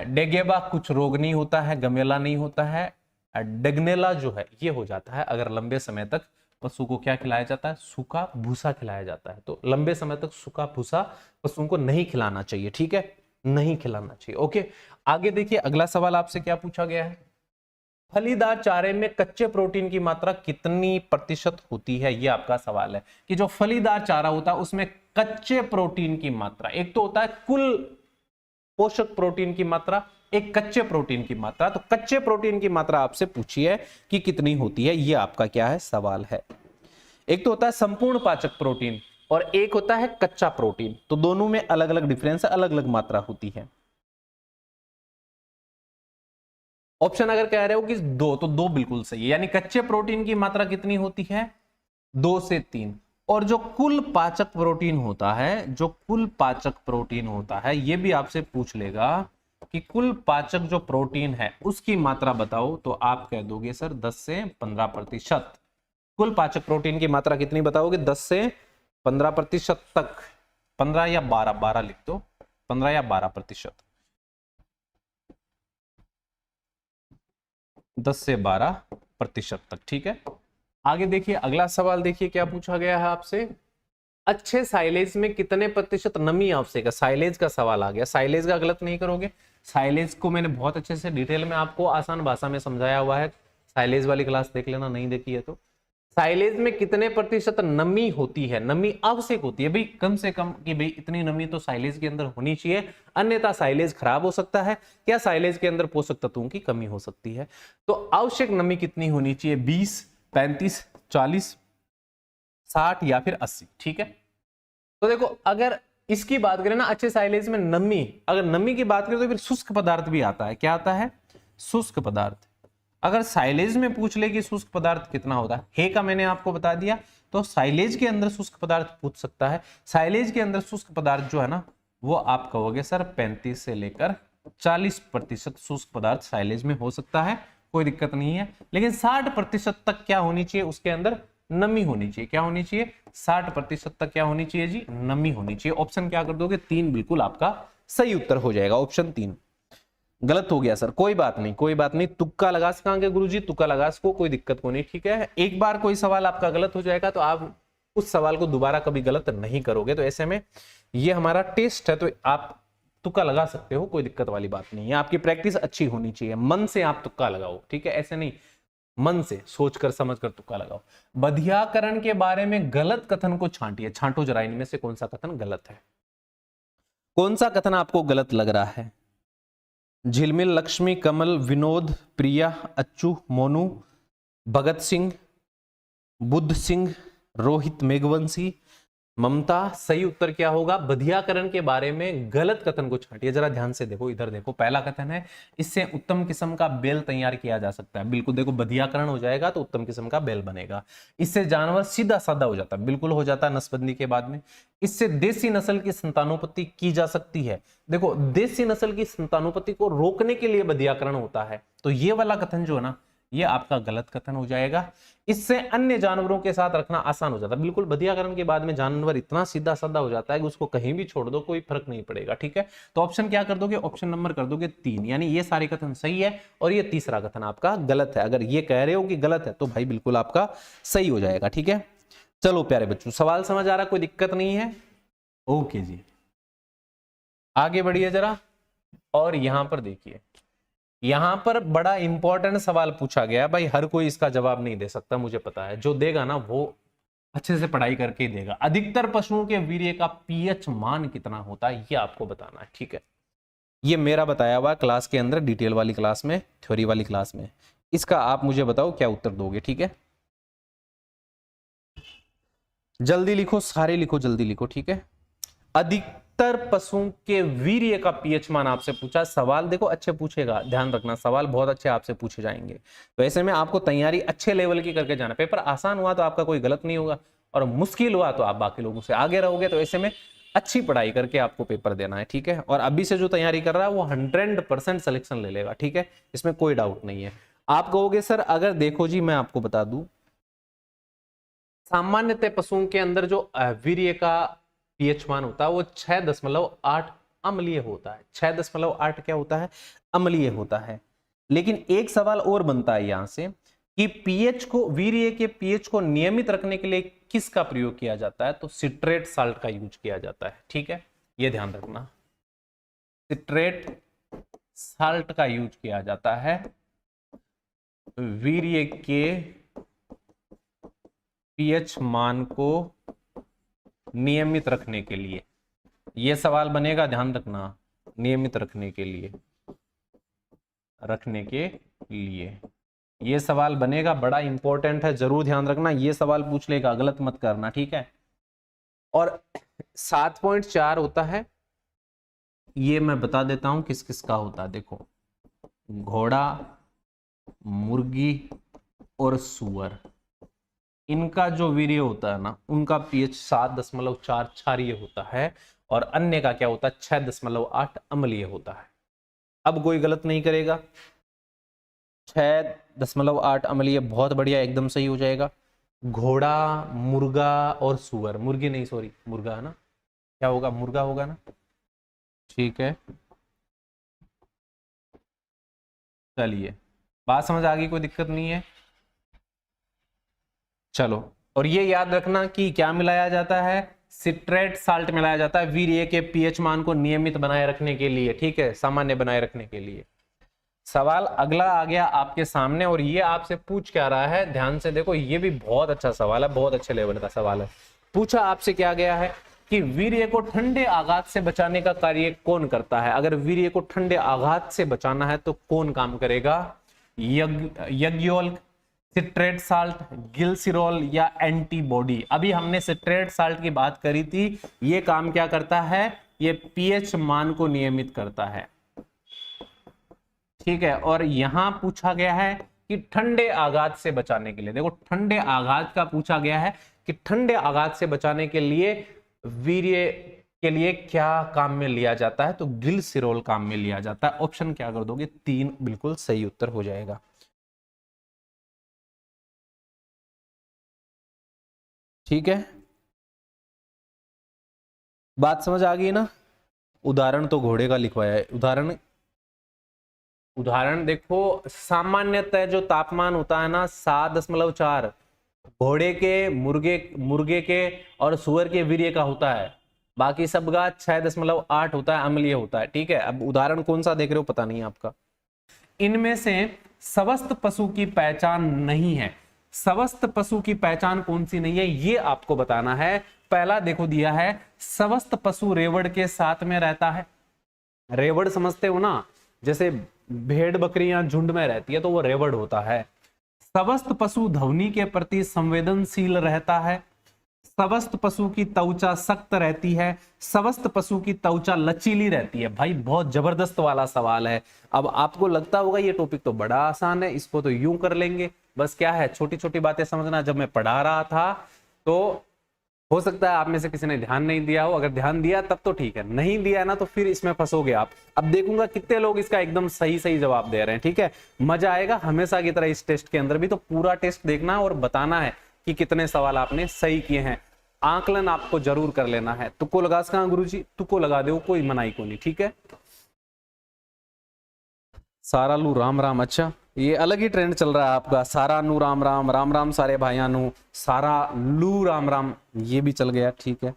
डेगेबा कुछ रोग नहीं होता है, गमेला नहीं होता है, डेगनेला जो है ये हो जाता है अगर लंबे समय तक पशु को क्या खिलाया जाता है? सूखा भूसा खिलाया जाता है। तो लंबे समय तक सूखा भूसा पशुओं को नहीं खिलाना चाहिए। ठीक है, नहीं खिलाना चाहिए। ओके, आगे देखिए, अगला सवाल आपसे क्या पूछा गया है? फलीदार चारे में कच्चे प्रोटीन की मात्रा कितनी प्रतिशत होती है? ये आपका सवाल है कि जो फलीदार चारा होता है उसमें कच्चे प्रोटीन की मात्रा, एक तो होता है कुल पोषक प्रोटीन की मात्रा, एक कच्चे प्रोटीन की मात्रा। तो कच्चे प्रोटीन की मात्रा आपसे पूछी है कि कितनी होती है, ये आपका क्या है? सवाल है। एक तो होता है संपूर्ण पाचक प्रोटीन और एक होता है कच्चा प्रोटीन, तो दोनों में अलग अलग डिफरेंस है, अलग अलग मात्रा होती है। ऑप्शन अगर कह रहे हो कि दो, तो दो बिल्कुल सही है, यानी कच्चे प्रोटीन की मात्रा कितनी होती है? 2 से 3। और जो कुल पाचक प्रोटीन होता है, जो कुल पाचक प्रोटीन होता है, ये भी आपसे पूछ लेगा कि कुल पाचक जो प्रोटीन है उसकी मात्रा बताओ, तो आप कह दोगे सर 10 से 15%। कुल पाचक प्रोटीन की मात्रा कितनी बताओगे? 10 से 15% तक। 15 या 12 लिख दो, 15 या 12%, 10 से 12% तक। ठीक है, आगे देखिए, अगला सवाल देखिए क्या पूछा गया है आपसे। अच्छे साइलेज में कितने प्रतिशत नमी आवश्यक है? साइलेज का सवाल आ गया। साइलेज का गलत नहीं करोगे, साइलेज को मैंने बहुत अच्छे से डिटेल में आपको आसान भाषा में समझाया हुआ है। साइलेज वाली क्लास देख लेना, नहीं देखी है तो। साइलेज में कितने प्रतिशत नमी होती है? नमी आवश्यक होती है भाई, कम से कम कि भाई इतनी नमी तो साइलेज के अंदर होनी चाहिए, अन्यथा साइलेज खराब हो सकता है या साइलेज के अंदर पोषक तत्वों की कमी हो सकती है। तो आवश्यक नमी कितनी होनी चाहिए? 20, 35, 40, 60 या फिर 80। ठीक है, तो देखो अगर इसकी बात करें ना, अच्छे साइलेज में नमी, अगर नमी की बात करें तो फिर शुष्क पदार्थ भी आता है। क्या आता है? शुष्क पदार्थ। अगर साइलेज में पूछ ले कि शुष्क पदार्थ कितना होता है, हे का मैंने आपको बता दिया, तो साइलेज के अंदर शुष्क पदार्थ पूछ सकता है। साइलेज के अंदर शुष्क पदार्थ जो है ना, वो आप कहोगे सर 35 से लेकर 40% शुष्क पदार्थ साइलेज में हो सकता है, कोई दिक्कत नहीं है। लेकिन 60% तक क्या होनी चाहिए उसके अंदर? नमी होनी चाहिए। क्या होनी चाहिए? 60% तक क्या होनी चाहिए जी? नमी होनी चाहिए। ऑप्शन क्या कर दोगे? 3 बिल्कुल आपका सही उत्तर हो जाएगा। ऑप्शन 3 गलत हो गया सर, कोई बात नहीं, कोई बात नहीं, तुक्का लगा सकेंगे गुरुजी, तुक्का लगा सको, कोई दिक्कत को नहीं, ठीक है। एक बार कोई सवाल आपका गलत हो जाएगा तो आप उस सवाल को दोबारा कभी गलत नहीं करोगे। तो ऐसे में ये हमारा टेस्ट है, तो आप तुक्का लगा सकते हो, कोई दिक्कत वाली बात नहीं है। आपकी प्रैक्टिस अच्छी होनी चाहिए, मन से आप तुक्का लगाओ, ठीक है, ऐसे नहीं, मन से सोचकर समझकर तुक्का लगाओ। बधियाकरण के बारे में गलत कथन को छांटिए। छांटो जरा, इनमें से कौन सा कथन गलत है, कौन सा कथन आपको गलत लग रहा है? झिलमिल, लक्ष्मी, कमल, विनोद, प्रिया, अच्चू, मोनू, भगत सिंह, बुद्ध सिंह, रोहित मेघवंशी, ममता। सही उत्तर क्या होगा? बधियाकरण के बारे में गलत कथन को छांटिए। जरा ध्यान से देखो, इधर देखो, पहला कथन है इससे उत्तम किस्म का बैल तैयार किया जा सकता है। बिल्कुल देखो, बधियाकरण हो जाएगा तो उत्तम किस्म का बैल बनेगा। इससे जानवर सीधा साधा हो जाता है, बिल्कुल हो जाता है नसबंदी के बाद में। इससे देसी नस्ल की संतानोत्पत्ति की जा सकती है। देखो, देसी नस्ल की संतानोत्पत्ति को रोकने के लिए बधियाकरण होता है, तो ये वाला कथन जो है ना, ये आपका गलत कथन हो जाएगा। इससे अन्य जानवरों के साथ रखना आसान हो जाता है। बिल्कुल, बधियाकरण के बाद में जानवर इतना सीधा साधा हो जाता है कि उसको कहीं भी छोड़ दो, कोई फर्क नहीं पड़ेगा, ठीक है। तो ऑप्शन क्या कर दोगे? ऑप्शन नंबर कर दोगे 3, यानी ये सारे कथन सही है और ये तीसरा कथन आपका गलत है। अगर ये कह रहे हो कि गलत है तो भाई बिल्कुल आपका सही हो जाएगा, ठीक है। चलो प्यारे बच्चों, सवाल समझ आ रहा, कोई दिक्कत नहीं है? ओके जी, आगे बढ़िए जरा। और यहां पर देखिए, यहां पर बड़ा इंपॉर्टेंट सवाल पूछा गया भाई, हर कोई इसका जवाब नहीं दे सकता, मुझे पता है। जो देगा ना वो अच्छे से पढ़ाई करके ही देगा। अधिकतर पशुओं के वीर्य का पीएच मान कितना होता है, ये आपको बताना है, ठीक है। ये मेरा बताया हुआ क्लास के अंदर, डिटेल वाली क्लास में, थ्योरी वाली क्लास में। इसका आप मुझे बताओ क्या उत्तर दोगे, ठीक है। जल्दी लिखो, सारे लिखो, जल्दी लिखो, ठीक है। अधिकतर पशुओं के वीर्य का पीएच मान आपसे पूछा। सवाल देखो अच्छे पूछेगा, ध्यान रखना, सवाल बहुत अच्छे आपसे पूछे जाएंगे। तो ऐसे में आपको तैयारी अच्छे लेवल की करके जाना। पेपर आसान हुआ तो आपका कोई गलत नहीं होगा, और मुश्किल हुआ तो आप बाकी लोगों से आगे रहोगे। तो ऐसे में अच्छी पढ़ाई करके आपको पेपर देना है, ठीक है। और अभी से जो तैयारी कर रहा है वो 100% सिलेक्शन ले लेगा, ठीक है, इसमें कोई डाउट नहीं है। आप कहोगे सर, अगर देखो जी, मैं आपको बता दूं, सामान्यतः पशुओं के अंदर जो वीर्य का पीएच मान होता है वो 6.8 अम्लीय होता है। 6.8 क्या होता है? अम्लीय होता है। लेकिन एक सवाल और बनता है यहां से कि पीएच को, वीर्य के पीएच को नियमित रखने के लिए किसका प्रयोग किया जाता है? तो सिट्रेट साल्ट का यूज किया जाता है, ठीक है, ये ध्यान रखना। सिट्रेट साल्ट का यूज किया जाता है वीर्य के पीएच मान को नियमित रखने के लिए। यह सवाल बनेगा, ध्यान रखना, नियमित रखने के लिए, रखने के लिए यह सवाल बनेगा, बड़ा इंपॉर्टेंट है, जरूर ध्यान रखना। यह सवाल पूछ लेगा, गलत मत करना, ठीक है। और 7.4 होता है, ये मैं बता देता हूं किस किस का होता है। देखो, घोड़ा, मुर्गी और सुअर, इनका जो वीर्य होता है ना, उनका पीएच 7.4 क्षारीय होता है, और अन्य का क्या होता है? 6.8 अम्लीय होता है। अब कोई गलत नहीं करेगा, 6.8 अम्लीय, बहुत बढ़िया, एकदम सही हो जाएगा। घोड़ा, मुर्गा और सुअर, मुर्गी नहीं, सॉरी, मुर्गा है ना, क्या होगा? मुर्गा होगा ना, ठीक है। चलिए, बात समझ आ गई, कोई दिक्कत नहीं है। चलो, और ये याद रखना कि क्या मिलाया जाता है? सिट्रेट साल्ट मिलाया जाता है वीर्य के पीएच मान को नियमित बनाए रखने के लिए, ठीक है, सामान्य बनाए रखने के लिए। सवाल अगला आ गया आपके सामने, और ये आपसे पूछ क्या रहा है, ध्यान से देखो, ये भी बहुत अच्छा सवाल है, बहुत अच्छे लेवल का सवाल है। पूछा आपसे क्या गया है कि वीर्य को ठंडे आघात से बचाने का कार्य कौन करता है? अगर वीर्य को ठंडे आघात से बचाना है तो कौन काम करेगा? यज्ञोल्क, सिट्रेट साल्ट, गिल्सिरोल या एंटीबॉडी? अभी हमने सिट्रेट साल्ट की बात करी थी। ये काम क्या करता है? ये पीएच मान को नियमित करता है, ठीक है। और यहां पूछा गया है कि ठंडे आघात से बचाने के लिए, देखो ठंडे आघात का पूछा गया है कि ठंडे आघात से बचाने के लिए वीर्य के लिए क्या काम में लिया जाता है? तो गिल्सिरोल काम में लिया जाता है। ऑप्शन क्या कर दोगे? 3 बिल्कुल सही उत्तर हो जाएगा। ठीक है, बात समझ आ गई ना। उदाहरण तो घोड़े का लिखवाया है। उदाहरण देखो, सामान्यतः जो तापमान होता है ना 7.4 घोड़े के, मुर्गे के और सुअर के वीर्य का होता है। बाकी सब का 6.8 होता है, अम्लीय होता है। ठीक है, अब उदाहरण कौन सा देख रहे हो पता नहीं आपका। इनमें से स्वस्थ पशु की पहचान नहीं है। स्वस्थ पशु की पहचान कौन सी नहीं है ये आपको बताना है। पहला देखो दिया है, स्वस्थ पशु रेवड़ के साथ में रहता है। रेवड़ समझते हो ना, जैसे भेड़ बकरियां झुंड में रहती है तो वो रेवड़ होता है। स्वस्थ पशु ध्वनि के प्रति संवेदनशील रहता है। स्वस्थ पशु की त्वचा सख्त रहती है। स्वस्थ पशु की त्वचा लचीली रहती है। भाई बहुत जबरदस्त वाला सवाल है। अब आपको लगता होगा ये टॉपिक तो बड़ा आसान है, इसको तो यूं कर लेंगे। बस क्या है, छोटी छोटी बातें समझना। जब मैं पढ़ा रहा था तो हो सकता है आप में से किसी ने ध्यान नहीं दिया हो। अगर ध्यान दिया तब तो ठीक है, नहीं दिया ना तो फिर इसमें फंसोगे आप। अब देखूंगा कितने लोग इसका एकदम सही सही जवाब दे रहे हैं। ठीक है, मजा आएगा हमेशा की तरह इस टेस्ट के अंदर भी। तो पूरा टेस्ट देखना और बताना है कि कितने सवाल आपने सही किए हैं। आकलन आपको जरूर कर लेना है। तुक्को लगा सका गुरुजी, तुक्को लगा दो, कोई मनाही को नहीं। ठीक है, सारा लू राम राम। अच्छा, ये अलग ही ट्रेंड चल रहा है आपका। सारा नू राम राम, राम राम सारे भाइया नू, सारा लू राम राम, ये भी चल गया। ठीक है,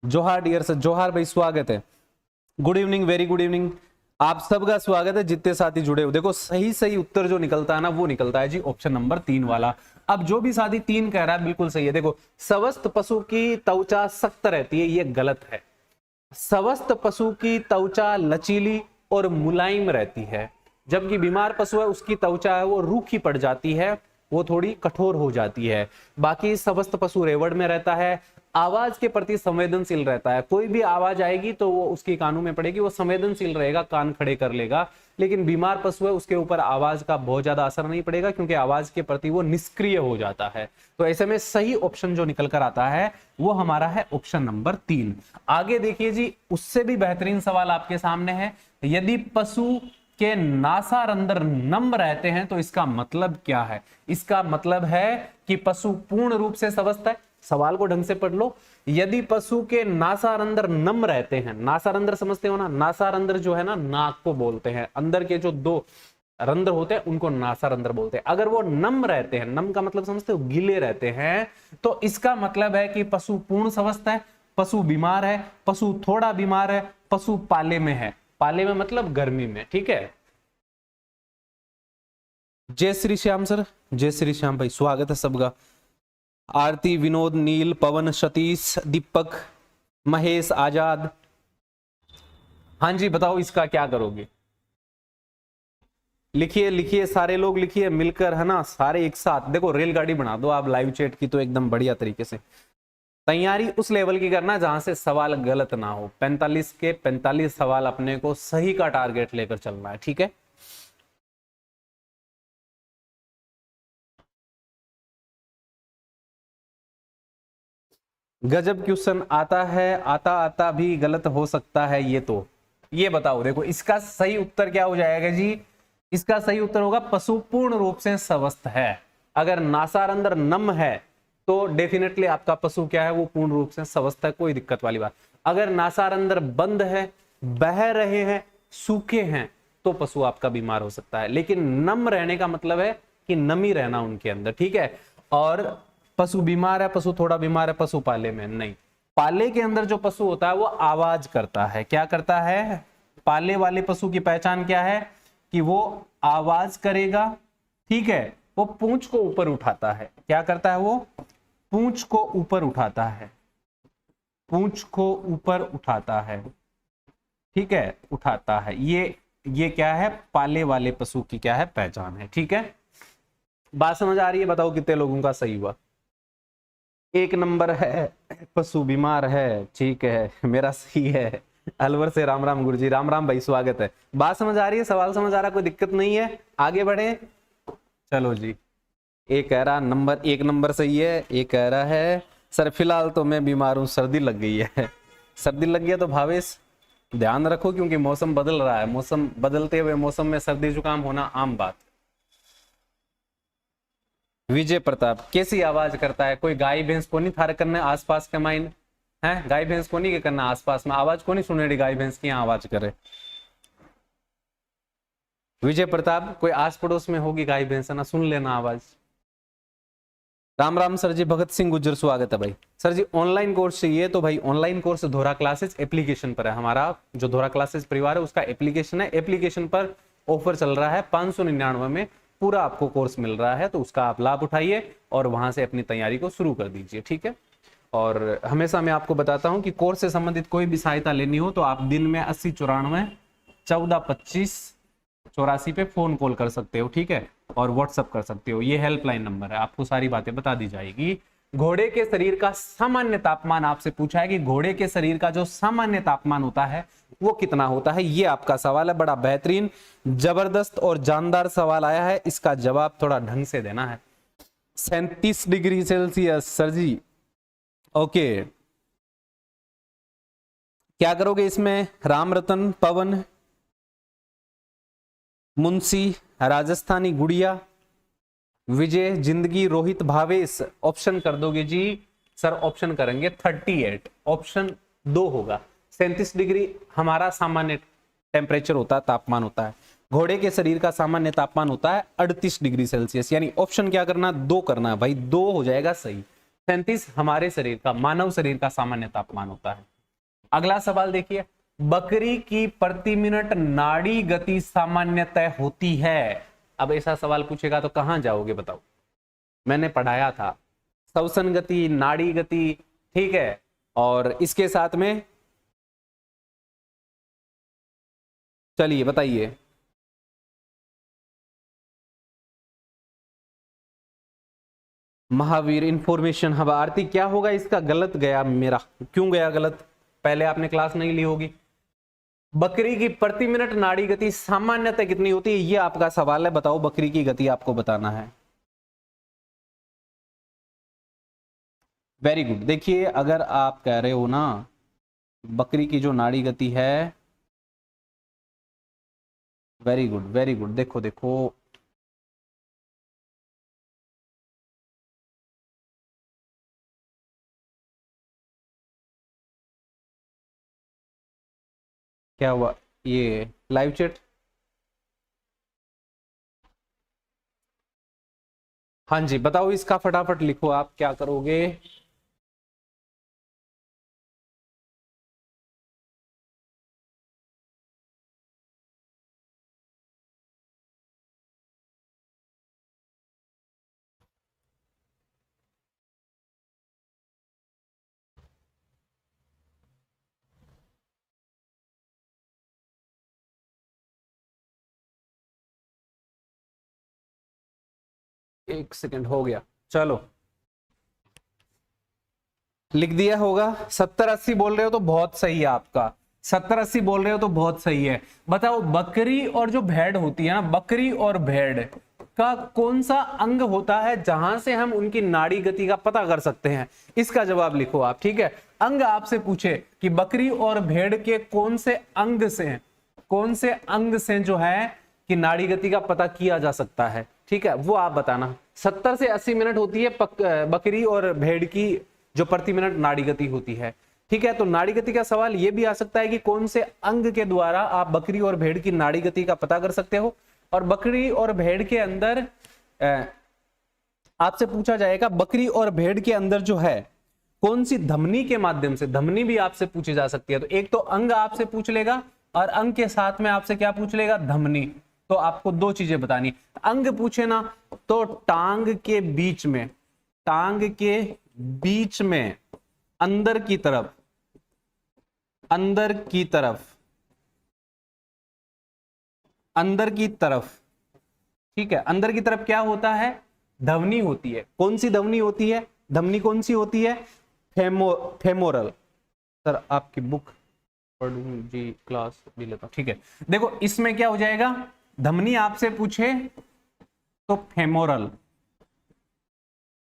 जोहार डियर सर, जोहार भाई, स्वागत है। Good evening, very good evening, आप सबका स्वागत है जितने साथी जुड़े हो। देखो सही सही उत्तर जो निकलता है ना वो निकलता है जी ऑप्शन नंबर 3 वाला। अब जो भी साथी 3 कह रहा है बिल्कुल सही है। देखो, स्वस्थ पशु की त्वचा सख्त रहती है, ये गलत है। स्वस्थ पशु की त्वचा लचीली और मुलायम रहती है, जबकि बीमार पशु है उसकी त्वचा है वो रूखी पड़ जाती है, वो थोड़ी कठोर हो जाती है। बाकी स्वस्थ पशु रेवड़ में रहता है, आवाज के प्रति संवेदनशील रहता है। कोई भी आवाज आएगी तो वो उसकी कानों में पड़ेगी, वो संवेदनशील रहेगा, कान खड़े कर लेगा। लेकिन बीमार पशु है उसके ऊपर आवाज का बहुत ज्यादा असर नहीं पड़ेगा, क्योंकि आवाज के प्रति वो निष्क्रिय हो जाता है। तो ऐसे में सही ऑप्शन जो निकल कर आता है वो हमारा है ऑप्शन नंबर 3। आगे देखिए जी, उससे भी बेहतरीन सवाल आपके सामने है। यदि पशु के नासारंध्र नम रहते हैं तो इसका मतलब क्या है? इसका मतलब है कि पशु पूर्ण रूप से स्वस्थ है। सवाल को ढंग से पढ़ लो। यदि पशु के नासारंध्र नम रहते हैं, नासारंध्र समझते हो ना, नासारंध्र जो है ना नाक को बोलते हैं, अंदर के जो 2 रंध्र होते हैं उनको नासारंध्र बोलते हैं। अगर वो नम रहते हैं, नम का मतलब समझते हो गीले रहते हैं, तो इसका मतलब है कि पशु पूर्ण स्वस्थ है, पशु बीमार है, पशु थोड़ा बीमार है, पशु पाले में है। पाले में मतलब गर्मी में। ठीक है, जय श्री श्याम सर, जय श्री श्याम भाई, स्वागत है सबका। आरती, विनोद, नील, पवन, सतीश, दीपक, महेश, आजाद। हाँ जी बताओ इसका क्या करोगे? लिखिए लिखिए, सारे लोग लिखिए मिलकर, है ना, सारे एक साथ। देखो रेलगाड़ी बना दो आप लाइव चैट की तो एकदम बढ़िया तरीके से। तैयारी उस लेवल की करना जहां से सवाल गलत ना हो। 45 के 45 सवाल अपने को सही का टारगेट लेकर चलना है। ठीक है, गजब क्वेश्चन आता है, आता आता भी गलत हो सकता है। ये बताओ, देखो इसका सही उत्तर क्या हो जाएगा जी? इसका सही उत्तर होगा पशु पूर्ण रूप से स्वस्थ है। अगर नासारंध्र नम है तो डेफिनेटली आपका पशु क्या है, वो पूर्ण रूप से स्वस्थ है, कोई दिक्कत वाली बात। अगर नासारंध्र बंद है, बह रहे हैं, सूखे हैं, तो पशु आपका बीमार हो सकता है। लेकिन नम रहने का मतलब है कि नमी रहना उनके अंदर। ठीक है, और पशु बीमार है, पशु थोड़ा बीमार है, पशु पाले में नहीं। पाले के अंदर जो पशु होता है वो आवाज करता है। क्या करता है? पाले वाले पशु की पहचान क्या है कि वो आवाज करेगा। ठीक है, वो पूंछ को ऊपर उठाता है। क्या करता है? वो पूंछ को ऊपर उठाता है, पूंछ को ऊपर उठाता है। ठीक है, उठाता है। ये क्या है? पाले वाले पशु की क्या है? पहचान है। ठीक है, बात समझ आ रही है? बताओ कितने लोगों का सही हुआ? 1 नंबर है, पशु बीमार है। ठीक है, मेरा सही है। अलवर से राम राम गुरुजी, राम राम भाई, स्वागत है। बात समझ आ रही है? सवाल समझ आ रहा है? कोई दिक्कत नहीं है? आगे बढ़े, चलो जी। एक कह रहा नंबर 1 नंबर सही है, एक कह रहा है सर फिलहाल तो मैं बीमार हूं, सर्दी लग गई है। सर्दी लग गया तो भावेश ध्यान रखो, क्योंकि मौसम बदल रहा है। मौसम बदलते हुए मौसम में सर्दी जुकाम होना आम बात। विजय प्रताप कैसी आवाज करता है? कोई गाय भैंस को नहीं थार करने आसपास के माइन है? गाय भैंस को नहीं करना आसपास में, आवाज को नहीं सुने गाय भैंस की आवाज करे। विजय प्रताप कोई आस पड़ोस में होगी गाय भैंस ना, सुन लेना आवाज। राम राम सर जी, भगत सिंह गुज्जर स्वागत है भाई। सर जी ऑनलाइन कोर्स चाहिए तो भाई ऑनलाइन कोर्स धोरा क्लासेस एप्लीकेशन पर है। हमारा जो धोरा क्लासेस परिवार है उसका एप्लीकेशन है, एप्लीकेशन पर ऑफर चल रहा है 599 में पूरा आपको कोर्स मिल रहा है, तो उसका आप लाभ उठाइए और वहां से अपनी तैयारी को शुरू कर दीजिए, ठीक है। और हमेशा मैं आपको बताता हूं कि कोर्स से संबंधित कोई भी सहायता लेनी हो तो आप दिन में 80 94 14 25 84 पे फोन कॉल कर सकते हो, ठीक है, और व्हाट्सअप कर सकते हो। ये हेल्पलाइन नंबर है, आपको सारी बातें बता दी जाएगी। घोड़े के शरीर का सामान्य तापमान आपसे पूछा है कि घोड़े के शरीर का जो सामान्य तापमान होता है वो कितना होता है, ये आपका सवाल है। बड़ा बेहतरीन, जबरदस्त और जानदार सवाल आया है, इसका जवाब थोड़ा ढंग से देना है। 37 डिग्री सेल्सियस सर जी, ओके। क्या करोगे इसमें? राम रतन, पवन, मुंशी, राजस्थानी गुड़िया, विजय, जिंदगी, रोहित, भावेश, ऑप्शन कर दोगे जी? सर ऑप्शन करेंगे 38, ऑप्शन 2 होगा। 37 डिग्री हमारा सामान्य टेम्परेचर होता है, तापमान होता है। घोड़े के शरीर का सामान्य तापमान होता है 38 डिग्री सेल्सियस, यानी ऑप्शन क्या करना? 2 करना है भाई, 2 हो जाएगा सही। 37 हमारे शरीर का, मानव शरीर का सामान्य तापमान होता है। अगला सवाल देखिए, बकरी की प्रति मिनट नाड़ी गति सामान्यतः होती है। अब ऐसा सवाल पूछेगा तो कहां जाओगे बताओ? मैंने पढ़ाया था श्वसन गति, नाड़ी गति, ठीक है, और इसके साथ में चलिए बताइए। Mahavir information hub. आरती क्या होगा इसका? गलत गया मेरा, क्यों गया गलत? पहले आपने क्लास नहीं ली होगी। बकरी की प्रति मिनट नाड़ी गति सामान्यतः कितनी होती है, ये आपका सवाल है। बताओ बकरी की गति आपको बताना है। Very good. देखिए अगर आप कह रहे हो ना बकरी की जो नाड़ी गति है, वेरी गुड वेरी गुड। देखो देखो क्या हुआ, ये लाइव चैट, हाँ जी बताओ इसका फटाफट लिखो, आप क्या करोगे? एक सेकंड, हो गया, चलो लिख दिया होगा। 70-80 बोल रहे हो तो बहुत सही है आपका, 70-80 बोल रहे हो तो बहुत सही है। बताओ बकरी और जो भेड़ होती है ना, बकरी और भेड़ का कौन सा अंग होता है जहां से हम उनकी नाड़ी गति का पता कर सकते हैं? इसका जवाब लिखो आप, ठीक है। अंग आपसे पूछे कि बकरी और भेड़ के कौन से अंग से, कौन से अंग से जो है कि नाड़ी गति का पता किया जा सकता है, ठीक है, वो आप बताना। 70 से 80 मिनट होती है बकरी और भेड़ की जो प्रति मिनट नाड़ी गति होती है, ठीक है। तो नाड़ी गति का सवाल ये भी आ सकता है कि कौन से अंग के द्वारा आप बकरी और भेड़ की नाड़ी गति का पता कर सकते हो। और बकरी और भेड़ के अंदर आपसे पूछा जाएगा बकरी और भेड़ के अंदर जो है कौन सी धमनी के माध्यम से, धमनी भी आपसे पूछी जा सकती है। तो एक तो अंग आपसे पूछ लेगा और अंग के साथ में आपसे क्या पूछ लेगा? धमनी। तो आपको 2 चीजें बतानी। अंग पूछे ना तो टांग के बीच में, टांग के बीच में अंदर की तरफ, अंदर की तरफ, अंदर की तरफ, ठीक है, अंदर की तरफ क्या होता है? धमनी होती है। कौन सी धमनी होती है? धमनी कौन सी होती है? फेमोरल। सर आपकी बुक पढ़ूं जी, क्लास भी लेता हूं, ठीक है। देखो इसमें क्या हो जाएगा, धमनी आपसे पूछे तो फेमोरल,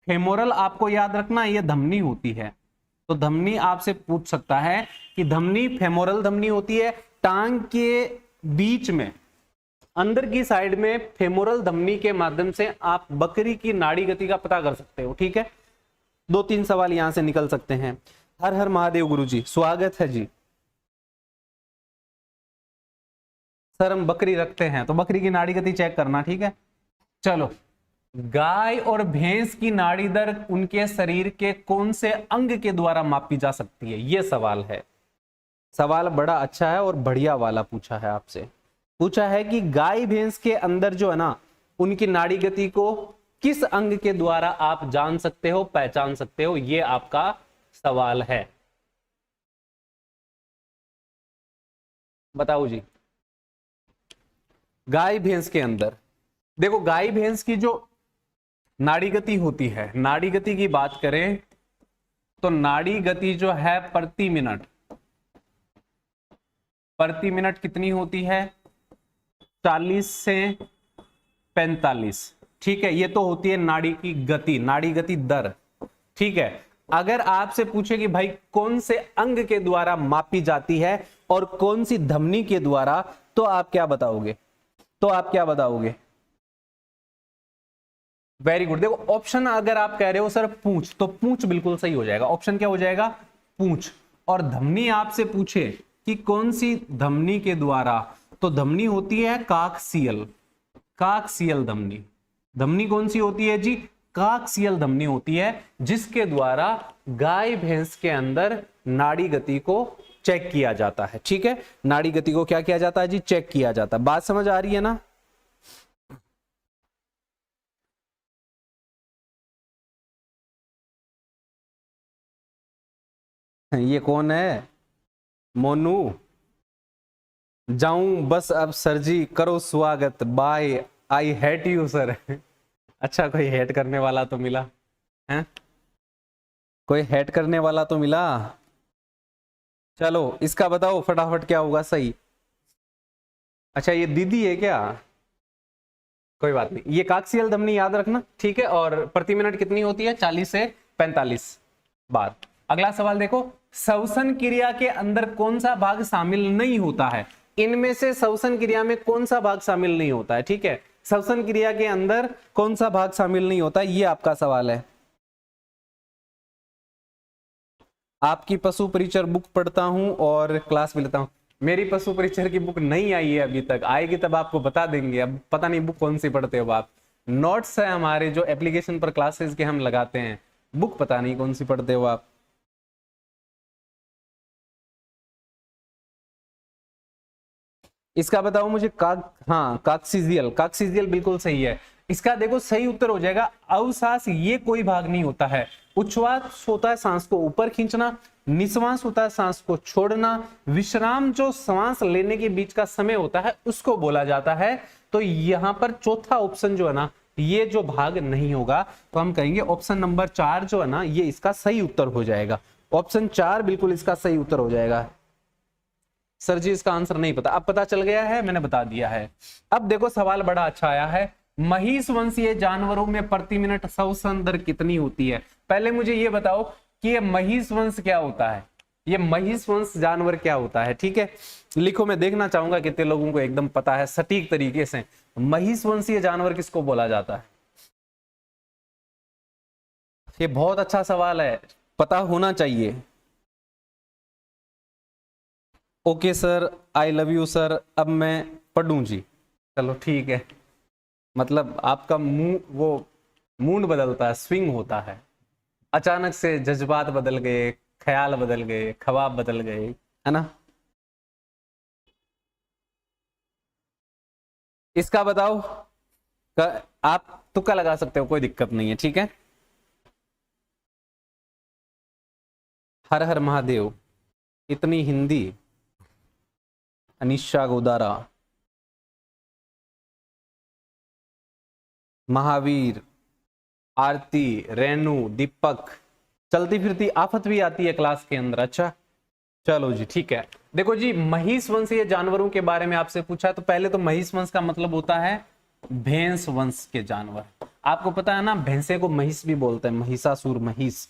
फेमोरल आपको याद रखना ये धमनी होती है। तो धमनी आपसे पूछ सकता है कि धमनी फेमोरल धमनी होती है टांग के बीच में, अंदर की साइड में फेमोरल धमनी के माध्यम से आप बकरी की नाड़ी गति का पता कर सकते हो। ठीक है, 2-3 सवाल यहां से निकल सकते हैं। हर हर महादेव गुरुजी, स्वागत है जी। सर हम बकरी रखते हैं तो बकरी की नाड़ी गति चेक करना। ठीक है, चलो, गाय और भैंस की नाड़ी दर उनके शरीर के कौन से अंग के द्वारा मापी जा सकती है, यह सवाल है। सवाल बड़ा अच्छा है और बढ़िया वाला पूछा है आपसे। पूछा है कि गाय भैंस के अंदर जो है ना, उनकी नाड़ी गति को किस अंग के द्वारा आप जान सकते हो, पहचान सकते हो, यह आपका सवाल है। बताओ जी। गाय भैंस के अंदर देखो, गाय भैंस की जो नाड़ी गति होती है, नाड़ी गति की बात करें तो नाड़ी गति जो है प्रति मिनट कितनी होती है, 40 से 45। ठीक है, ये तो होती है नाड़ी की गति, नाड़ी गति दर। ठीक है, अगर आपसे पूछे कि भाई कौन से अंग के द्वारा मापी जाती है और कौन सी धमनी के द्वारा, तो आप क्या बताओगे? Very good. देखो ऑप्शन अगर आप कह रहे हो सर पूंछ, तो पूंछ बिल्कुल सही हो जाएगा। ऑप्शन क्या हो जाएगा? पूंछ। और धमनी आपसे पूछे कि कौन सी धमनी के द्वारा, तो धमनी होती है काकसियल धमनी। धमनी कौन सी होती है जी? काकसियल धमनी होती है, जिसके द्वारा गाय भैंस के अंदर नाड़ी गति को चेक किया जाता है। ठीक है, नाड़ी गति को क्या किया जाता है जी? चेक किया जाता है। बात समझ आ रही है ना? ये कौन है? मोनू। जाऊं बस अब सर जी, करो स्वागत, bye, I hate you sir. अच्छा, कोई हेट करने वाला तो मिला है, कोई हेट करने वाला तो मिला। चलो इसका बताओ फटाफट क्या होगा सही। अच्छा ये दीदी है क्या? कोई बात नहीं, ये काकसियल धमनी याद रखना। ठीक है, और प्रति मिनट कितनी होती है? 40 से 45 बार। अगला सवाल देखो, श्वसन क्रिया के अंदर कौन सा भाग शामिल नहीं होता है? इनमें से श्वसन क्रिया में कौन सा भाग शामिल नहीं होता है? ठीक है, श्वसन क्रिया के अंदर कौन सा भाग शामिल नहीं होता, ये आपका सवाल है। आपकी पशु परिचर बुक पढ़ता हूं और क्लास भी लेता हूं। मेरी पशु परिचर की बुक नहीं आई है अभी तक, आएगी तब आपको बता देंगे। अब पता नहीं बुक कौन सी पढ़ते हो आप। नोट्स है हमारे जो एप्लीकेशन पर क्लासेस के हम लगाते हैं, बुक पता नहीं कौन सी पढ़ते हो आप। इसका बताओ मुझे। हाँ, काकसिजियल बिल्कुल सही है। इसका देखो सही उत्तर हो जाएगा अवश्वास। ये कोई भाग नहीं होता है। उच्छ्वास होता है सांस को ऊपर खींचना, निश्वास होता है सांस को छोड़ना, विश्राम जो सांस लेने के बीच का समय होता है उसको बोला जाता है। तो यहां पर चौथा ऑप्शन जो है ना, ये जो भाग नहीं होगा, तो हम कहेंगे ऑप्शन नंबर 4 जो है ना, ये इसका सही उत्तर हो जाएगा। ऑप्शन 4 बिल्कुल इसका सही उत्तर हो जाएगा। सर जी इसका आंसर नहीं पता, अब पता चल गया है, मैंने बता दिया है। अब देखो सवाल बड़ा अच्छा आया है, महिष वंशीय जानवरों में प्रति मिनट श्वसन दर कितनी होती है? पहले मुझे ये बताओ कि ये महिष वंश क्या होता है, ये महिष वंश जानवर क्या होता है? ठीक है, लिखो, मैं देखना चाहूंगा कितने लोगों को एकदम पता है सटीक तरीके से। महिष वंशीय जानवर किसको बोला जाता है? ये बहुत अच्छा सवाल है, पता होना चाहिए। Okay sir, I love you sir, अब मैं पढ़ूं जी। चलो ठीक है, मतलब आपका वो मूड बदलता है, स्विंग होता है, अचानक से जज्बात बदल गए, ख्याल बदल गए, ख्वाब बदल गए, है ना? इसका बताओ, आप तुक्का लगा सकते हो, कोई दिक्कत नहीं है। ठीक है, हर हर महादेव। इतनी हिंदी। अनिशा गोदारा, महावीर, आरती, रेनू, दीपक, चलती फिरती आफत भी आती है क्लास के अंदर। अच्छा चलो जी ठीक है। देखो जी, महिष वंशीय जानवरों के बारे में आपसे पूछा, तो पहले तो महिष वंश का मतलब होता है भैंस वंश के जानवर। आपको पता है ना, भैंसे को महिष भी बोलते हैं, महिषासुर, महिष।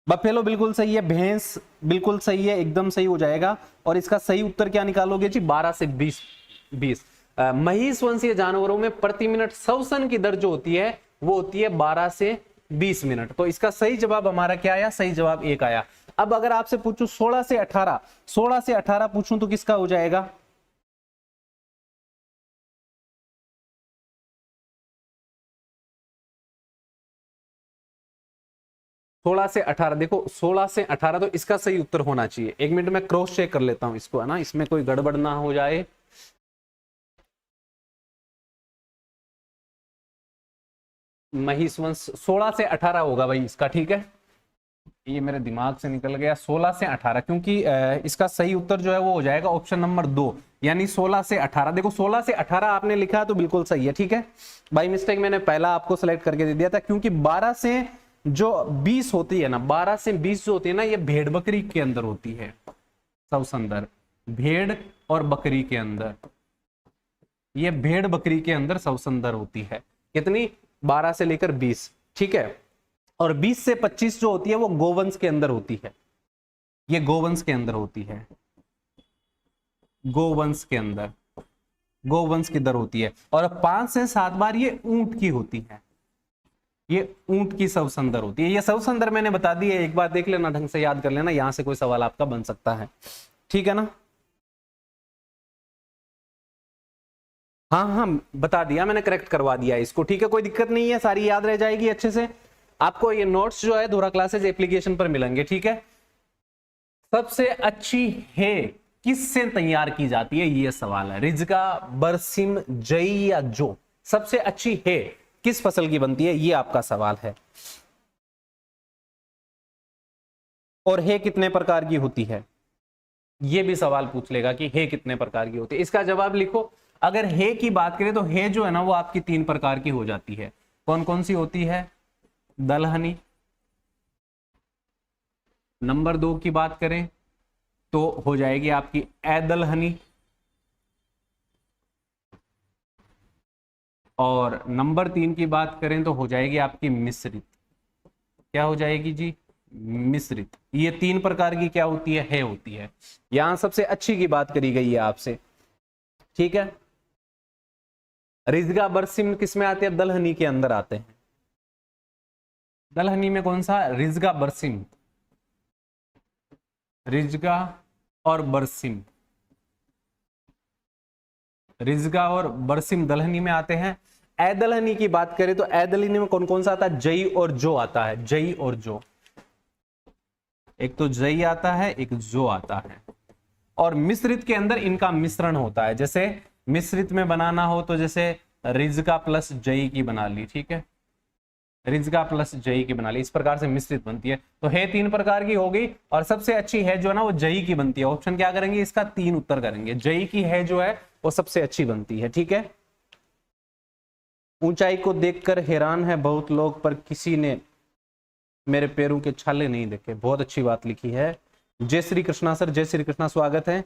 बफेलो बिल्कुल सही है, भैंस बिल्कुल सही है, एकदम सही हो जाएगा। और इसका सही उत्तर क्या निकालोगे जी? 12 से 20। महिष वंशीय जानवरों में प्रति मिनट श्वसन की दर जो होती है वो होती है 12 से 20 मिनट। तो इसका सही जवाब हमारा क्या आया, सही जवाब 1 आया। अब अगर आपसे पूछूं 16 से 18 पूछूं तो किसका हो जाएगा? सोलह से 18, देखो 16 से 18 तो इसका सही उत्तर होना चाहिए। 1 मिनट में क्रॉस चेक कर लेता हूं इसको, है ना, इसमें कोई गड़बड़ ना हो जाए। महिषवंश 16 से 18 होगा भाई इसका, ठीक है, ये मेरे दिमाग से निकल गया, 16 से 18, क्योंकि इसका सही उत्तर जो है वो हो जाएगा ऑप्शन नंबर 2, यानी 16 से 18। देखो 16 से 18 आपने लिखा तो बिल्कुल सही है, ठीक है। बाई मिस्टेक मैंने पहला आपको सेलेक्ट करके दे दिया था, क्योंकि 12 से जो 20 होती है ना, 12 से 20 जो होती है ना, ये भेड़ बकरी के अंदर होती है, श्वसन दर भेड़ और बकरी के अंदर, ये भेड़ बकरी के अंदर श्वसन दर होती है कितनी? 12 से लेकर 20, ठीक है। और 20 से 25 जो होती है वो गोवंश के अंदर होती है, ये गोवंश के अंदर होती है, गोवंश के अंदर गोवंश की दर होती है। और 5 से 7 बार ये ऊंट की होती है, ये ऊंट की श्वसन दर होती है। ये श्वसन दर मैंने बता दी है, एक बार देख लेना, ढंग से याद कर लेना, यहां से कोई सवाल आपका बन सकता है, ठीक है ना। हाँ हाँ बता दिया मैंने, करेक्ट करवा दिया इसको, ठीक है, कोई दिक्कत नहीं है, सारी याद रह जाएगी अच्छे से। आपको ये नोट्स जो है धोरा क्लासेस एप्लीकेशन पर मिलेंगे, ठीक है। सबसे अच्छी है किससे तैयार की जाती है, ये सवाल है। रिजगा, बरसिम, जई या जो, सबसे अच्छी है किस फसल की बनती है, ये आपका सवाल है। और है कितने प्रकार की होती है, ये भी सवाल पूछ लेगा कि है कितने प्रकार की होती है। इसका जवाब लिखो। अगर है की बात करें तो है जो है ना वो आपकी 3 प्रकार की हो जाती है। कौन कौन सी होती है? दलहनी। नंबर 2 की बात करें तो हो जाएगी आपकी ऐदलहनी। और नंबर 3 की बात करें तो हो जाएगी आपकी मिश्रित। क्या हो जाएगी जी? मिश्रित। ये 3 प्रकार की क्या होती है होती है। यहां सबसे अच्छी की बात करी गई है आपसे, ठीक है। रिजगा बरसिम किस में आते हैं? दलहनी के अंदर आते हैं। दलहनी में कौन सा? रिजगा बरसिम, रिजगा और बरसिम, रिजगा और बरसिम दलहनी में आते हैं। ऐदलहनी की बात करें तो ऐदलहनी में कौन कौन सा आता है? जई और जो आता है, जई और जो। एक तो जई आता है, एक जो आता है। और मिश्रित के अंदर इनका मिश्रण होता है। जैसे मिश्रित में बनाना हो तो जैसे रिजगा प्लस जई की बना ली, ठीक है, रिजगा प्लस जई की बना ली, इस प्रकार से मिश्रित बनती है। तो है 3 प्रकार की होगी और सबसे अच्छी है जो है ना वो जई की बनती है। ऑप्शन क्या करेंगे? इसका 3 उत्तर करेंगे। जई की है जो है वो सबसे अच्छी बनती है, ठीक है। ऊंचाई को देखकर हैरान है बहुत लोग, पर किसी ने मेरे पैरों के छाले नहीं देखे। बहुत अच्छी बात लिखी है। जय श्री कृष्णा सर, जय श्री कृष्णा, स्वागत है।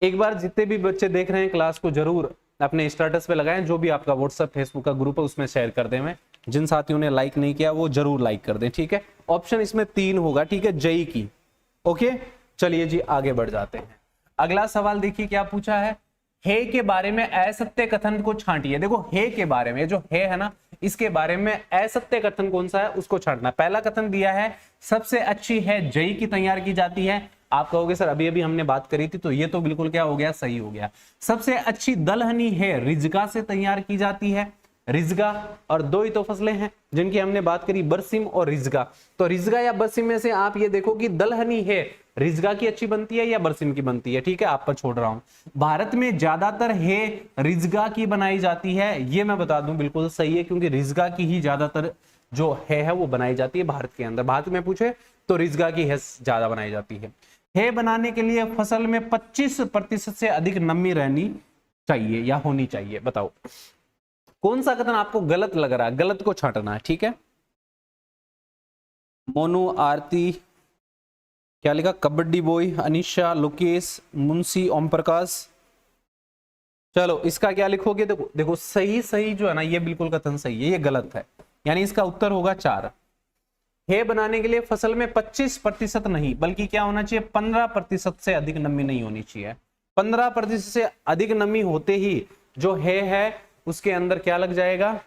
एक बार जितने भी बच्चे देख रहे हैं क्लास को जरूर अपने स्टेटस पे लगाएं, जो भी आपका व्हाट्सएप फेसबुक का ग्रुप है उसमें शेयर कर दें। जिन साथियों ने लाइक नहीं किया वो जरूर लाइक कर दें, ठीक है। ऑप्शन इसमें 3 होगा, ठीक है, जई की। ओके, चलिए जी आगे बढ़ जाते हैं। अगला सवाल देखिए क्या पूछा है के बारे में असत्य कथन को छांटिए। देखो हे के बारे में, जो है ना, इसके बारे में असत्य कथन कौन सा है उसको छांटना। पहला कथन दिया है सबसे अच्छी है जई की तैयार की जाती है। आप कहोगे सर अभी अभी हमने बात करी थी, तो ये तो बिल्कुल क्या हो गया, सही हो गया। सबसे अच्छी दलहनी है रिजगा से तैयार की जाती है। रिजगा और 2 ही तो फसलें हैं जिनकी हमने बात करी, बरसिम और रिजगा। तो रिजगा या बरसिम में से आप ये देखो कि दलहनी है रिजगा की अच्छी बनती है या बरसिम की बनती है, ठीक है, आप पर छोड़ रहा हूं। भारत में ज्यादातर है रिजगा की बनाई जाती है, ये मैं बता दूं बिल्कुल सही है, क्योंकि रिजगा की ही ज्यादातर जो है वो बनाई जाती है भारत के अंदर। भारत में पूछे तो रिजगा की है ज्यादा बनाई जाती है बनाने के लिए फसल में 25% से अधिक नमी रहनी चाहिए या होनी चाहिए। बताओ कौन सा कथन आपको गलत लग रहा है, गलत को छांटना है, ठीक है। मोनू, आरती, क्या लिखा, कबड्डी बॉय, अनिशा, लोकेश, मुंशी, ओम प्रकाश। चलो इसका क्या लिखोगे? देखो देखो सही सही जो है ना ये बिल्कुल कथन सही है, ये गलत है, यानी इसका उत्तर होगा 4। है बनाने के लिए फसल में 25% नहीं बल्कि क्या होना चाहिए, 15% से अधिक नमी नहीं होनी चाहिए। 15% से अधिक नमी होते ही जो है उसके अंदर क्या लग जाएगा,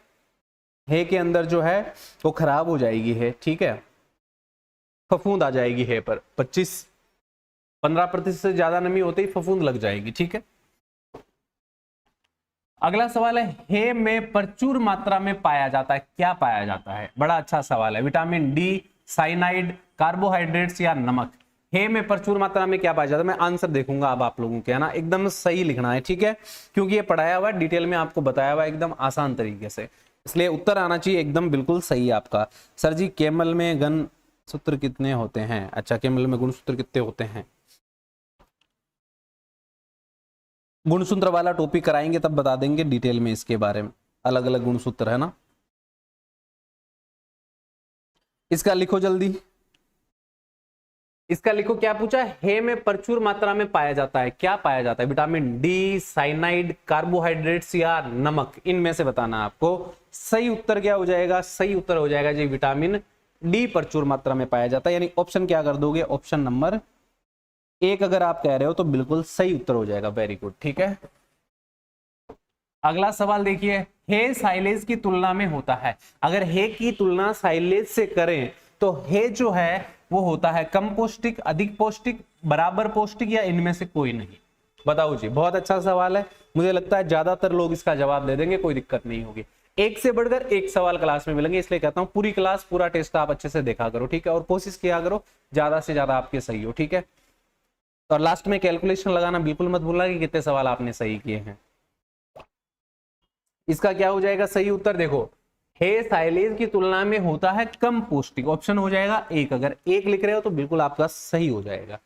हे के अंदर जो है वो खराब हो जाएगी है, ठीक है, फफूंद आ जाएगी है पर 15% से ज्यादा नमी होते ही फफूंद लग जाएगी, ठीक है। अगला सवाल है, हे में प्रचुर मात्रा में पाया जाता है, क्या पाया जाता है? बड़ा अच्छा सवाल है। विटामिन डी, साइनाइड, कार्बोहाइड्रेट्स या नमक? हे में प्रचुर मात्रा में क्या पाया जाता है? मैं आंसर देखूंगा अब आप लोगों के, है ना, एकदम सही लिखना है, ठीक है, क्योंकि ये पढ़ाया हुआ है, डिटेल में आपको बताया हुआ है एकदम आसान तरीके से, इसलिए उत्तर आना चाहिए एकदम बिल्कुल सही आपका। सर जी कैमल में घन सूत्र कितने होते हैं? अच्छा, कैमल में गुणसूत्र कितने होते हैं? गुणसूत्र वाला टॉपिक कराएंगे तब बता देंगे डिटेल में इसके बारे में, अलग अलग गुणसूत्र है ना। इसका लिखो जल्दी, इसका लिखो। क्या पूछा? हे में प्रचुर मात्रा में पाया जाता है, क्या पाया जाता है? विटामिन डी, साइनाइड, कार्बोहाइड्रेट्स या नमक? इनमें से बताना है आपको। सही उत्तर क्या हो जाएगा? सही उत्तर हो जाएगा जी विटामिन डी प्रचुर मात्रा में पाया जाता है, यानी ऑप्शन क्या कर दोगे? ऑप्शन नंबर 1 अगर आप कह रहे हो तो बिल्कुल सही उत्तर हो जाएगा। वेरी गुड, ठीक है। अगला सवाल देखिए, हे साइलेज की तुलना में होता है। अगर हे की तुलना साइलेज से करें तो हे जो है वो होता है कम पौष्टिक, अधिक पौष्टिक, बराबर पौष्टिक या इनमें से कोई नहीं? बताओ जी। बहुत अच्छा सवाल है, मुझे लगता है ज्यादातर लोग इसका जवाब दे देंगे, कोई दिक्कत नहीं होगी। एक से बढ़कर एक सवाल क्लास में मिलेंगे, इसलिए कहता हूं पूरी क्लास पूरा टेस्ट आप अच्छे से देखा करो, ठीक है, और कोशिश किया करो ज्यादा से ज्यादा आपके सही हो, ठीक है। और लास्ट में कैलकुलेशन लगाना बिल्कुल मत भूलना कि कितने सवाल आपने सही किए हैं। इसका क्या हो जाएगा सही उत्तर? देखो, हे साइलेज की तुलना में होता है कम पौष्टिक, ऑप्शन हो जाएगा 1। अगर 1 लिख रहे हो तो बिल्कुल आपका सही हो जाएगा।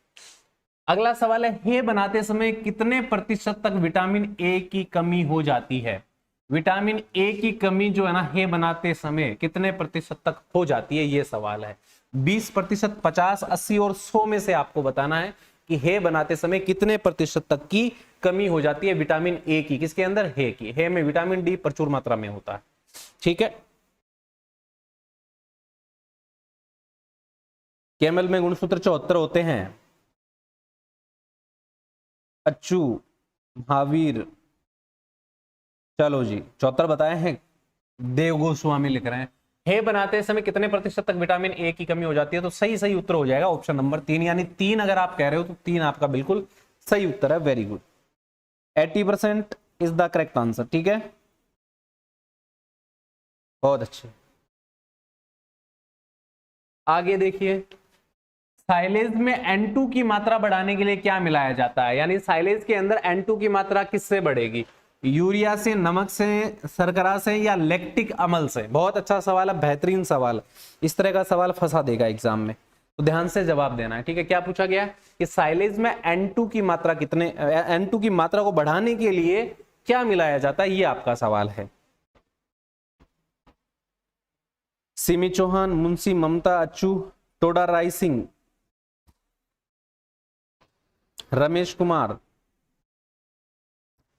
अगला सवाल है, हे बनाते समय कितने प्रतिशत तक विटामिन ए की कमी हो जाती है? विटामिन ए की कमी जो है ना, हे बनाते समय कितने प्रतिशत तक हो जाती है, ये सवाल है। 20%, 50, 80 और 100 में से आपको बताना है कि हे बनाते समय कितने प्रतिशत तक की कमी हो जाती है विटामिन ए की। किसके अंदर? हे की। हे में विटामिन डी प्रचुर मात्रा में होता है, ठीक है। कैमल में गुणसूत्र 74 होते हैं। अच्छू, महावीर, चलो जी 74 बताए हैं। देव गोस्वामी लिख रहे हैं, हे बनाते समय कितने प्रतिशत तक विटामिन ए की कमी हो जाती है? तो सही सही उत्तर हो जाएगा ऑप्शन नंबर 3, यानी 3 अगर आप कह रहे हो तो 3 आपका बिल्कुल सही उत्तर है। Very good, 80% is the correct answer, ठीक है, बहुत अच्छे। आगे देखिए, साइलेज में N2 की मात्रा बढ़ाने के लिए क्या मिलाया जाता है? यानी साइलेज के अंदर N2 की मात्रा किससे बढ़ेगी? यूरिया से, नमक से, शर्करा से या लैक्टिक अम्ल से? बहुत अच्छा सवाल है, बेहतरीन सवाल। इस तरह का सवाल फंसा देगा एग्जाम में, तो ध्यान से जवाब देना है, ठीक है। क्या पूछा गया कि साइलेज में N2 की मात्रा कितने, N2 की मात्रा को बढ़ाने के लिए क्या मिलाया जाता है, ये आपका सवाल है। सिमी चौहान, मुंशी ममता, अच्छू, टोडा राय सिंह, रमेश कुमार,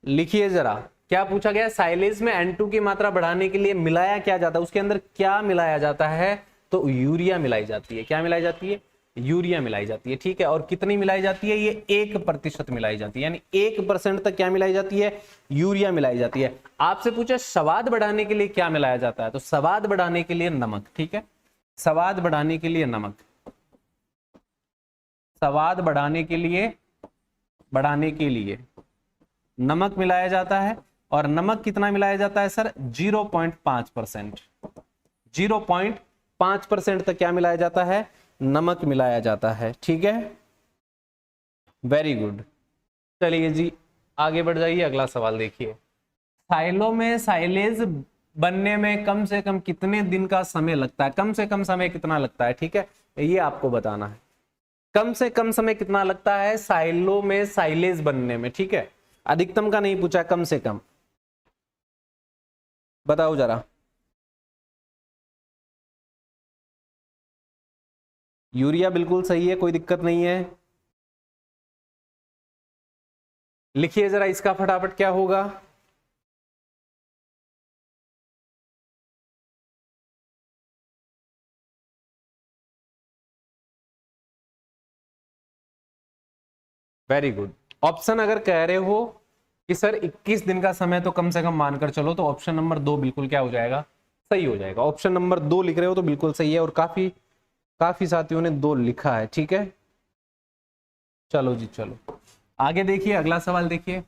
लिखिए जरा। क्या पूछा गया? साइलेज में N2 की मात्रा बढ़ाने के लिए मिलाया क्या जाता है? उसके अंदर क्या मिलाया जाता है? तो यूरिया मिलाई जाती है। क्या मिलाई जाती है? यूरिया मिलाई जाती है, ठीक है। और कितनी मिलाई जाती है? ये 1% मिलाई जाती है, यानी 1% तक क्या मिलाई जाती है? यूरिया मिलाई जाती है। आपसे पूछा स्वाद बढ़ाने के लिए क्या मिलाया जाता है? तो स्वाद बढ़ाने के लिए नमक, ठीक है, स्वाद बढ़ाने के लिए नमक, स्वाद बढ़ाने के लिए नमक मिलाया जाता है। और नमक कितना मिलाया जाता है सर? 0.5%, 0.5% तक क्या मिलाया जाता है? नमक मिलाया जाता है, ठीक है। वेरी गुड, चलिए जी आगे बढ़ जाइए। अगला सवाल देखिए, साइलो में साइलेज बनने में कम से कम कितने दिन का समय लगता है? कम से कम समय कितना लगता है, ठीक है, ये आपको बताना है। कम से कम समय कितना लगता है साइलो में साइलेज बनने में, ठीक है। अधिकतम का नहीं पूछा, कम से कम बताओ जरा। यूरिया बिल्कुल सही है, कोई दिक्कत नहीं है। लिखिए जरा इसका फटाफट क्या होगा। वेरी गुड, ऑप्शन अगर कह रहे हो कि सर 21 दिन का समय तो कम से कम मानकर चलो, तो ऑप्शन नंबर 2 बिल्कुल क्या हो जाएगा, सही हो जाएगा। ऑप्शन नंबर 2 लिख रहे हो तो बिल्कुल सही है, और काफी साथियों ने 2 लिखा है। ठीक है, चलो जी चलो आगे देखिए, अगला सवाल देखिए।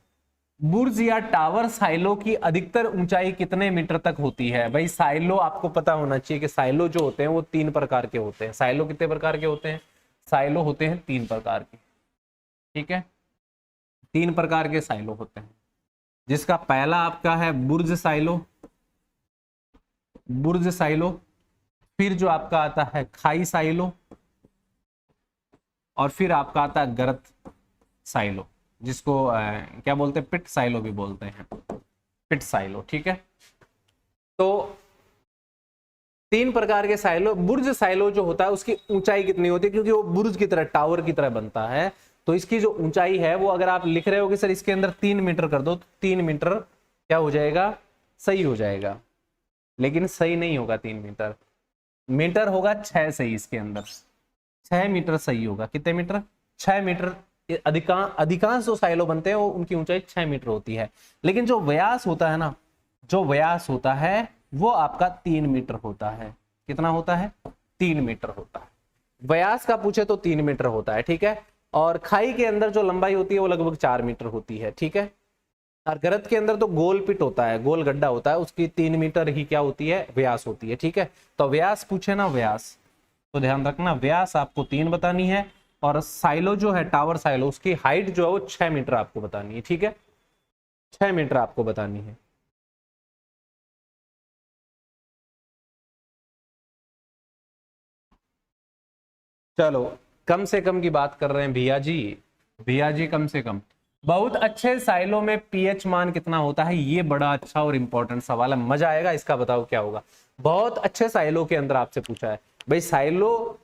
बुर्ज या टावर साइलो की अधिकतर ऊंचाई कितने मीटर तक होती है? भाई साइलो आपको पता होना चाहिए कि साइलो जो होते हैं वो 3 प्रकार के होते हैं। साइलो कितने प्रकार के होते हैं? साइलो होते हैं 3 प्रकार के। ठीक है, 3 प्रकार के साइलो होते हैं, जिसका पहला आपका है बुर्ज साइलो, बुर्ज साइलो। फिर जो आपका आता है खाई साइलो, और फिर आपका आता है गर्त साइलो, जिसको क्या बोलते हैं, पिट साइलो भी बोलते हैं, पिट साइलो। ठीक है, तो 3 प्रकार के साइलो। बुर्ज साइलो जो होता है उसकी ऊंचाई कितनी होती है, क्योंकि वो बुर्ज की तरह, टावर की तरह बनता है, तो इसकी जो ऊंचाई है वो, अगर आप लिख रहे हो कि सर इसके अंदर 3 मीटर कर दो, तो 3 मीटर क्या हो जाएगा, सही हो जाएगा। लेकिन सही नहीं होगा 3 मीटर, मीटर होगा 6 सही। इसके अंदर 6 मीटर सही होगा। कितने मीटर? 6 मीटर। अधिकांश जो साइलो बनते हैं वो उनकी ऊंचाई 6 मीटर होती है, लेकिन जो व्यास होता है ना, जो व्यास होता है वो आपका 3 मीटर होता है। कितना होता है? 3 मीटर होता है। व्यास का पूछे तो 3 मीटर होता है। ठीक है, और खाई के अंदर जो लंबाई होती है वो लगभग 4 मीटर होती है। ठीक है, और गर्त के अंदर तो गोल पिट होता है, गोल गड्ढा होता है, उसकी 3 मीटर ही क्या होती है, व्यास होती है। ठीक है, तो व्यास पूछे ना, व्यास, तो ध्यान रखना व्यास आपको 3 बतानी है, और साइलो जो है, टावर साइलो, उसकी हाइट जो है वो 6 मीटर आपको बतानी है। ठीक है, 6 मीटर आपको बतानी है। चलो, कम से कम की बात कर रहे हैं भैया जी, भैया जी कम से कम। बहुत अच्छे साइलो में पीएच मान कितना होता है? ये बड़ा अच्छा और इंपॉर्टेंट सवाल है, मजा आएगा इसका। बताओ क्या होगा। बहुत अच्छे साइलो के अंदर आपसे पूछा है भाई, साइलो,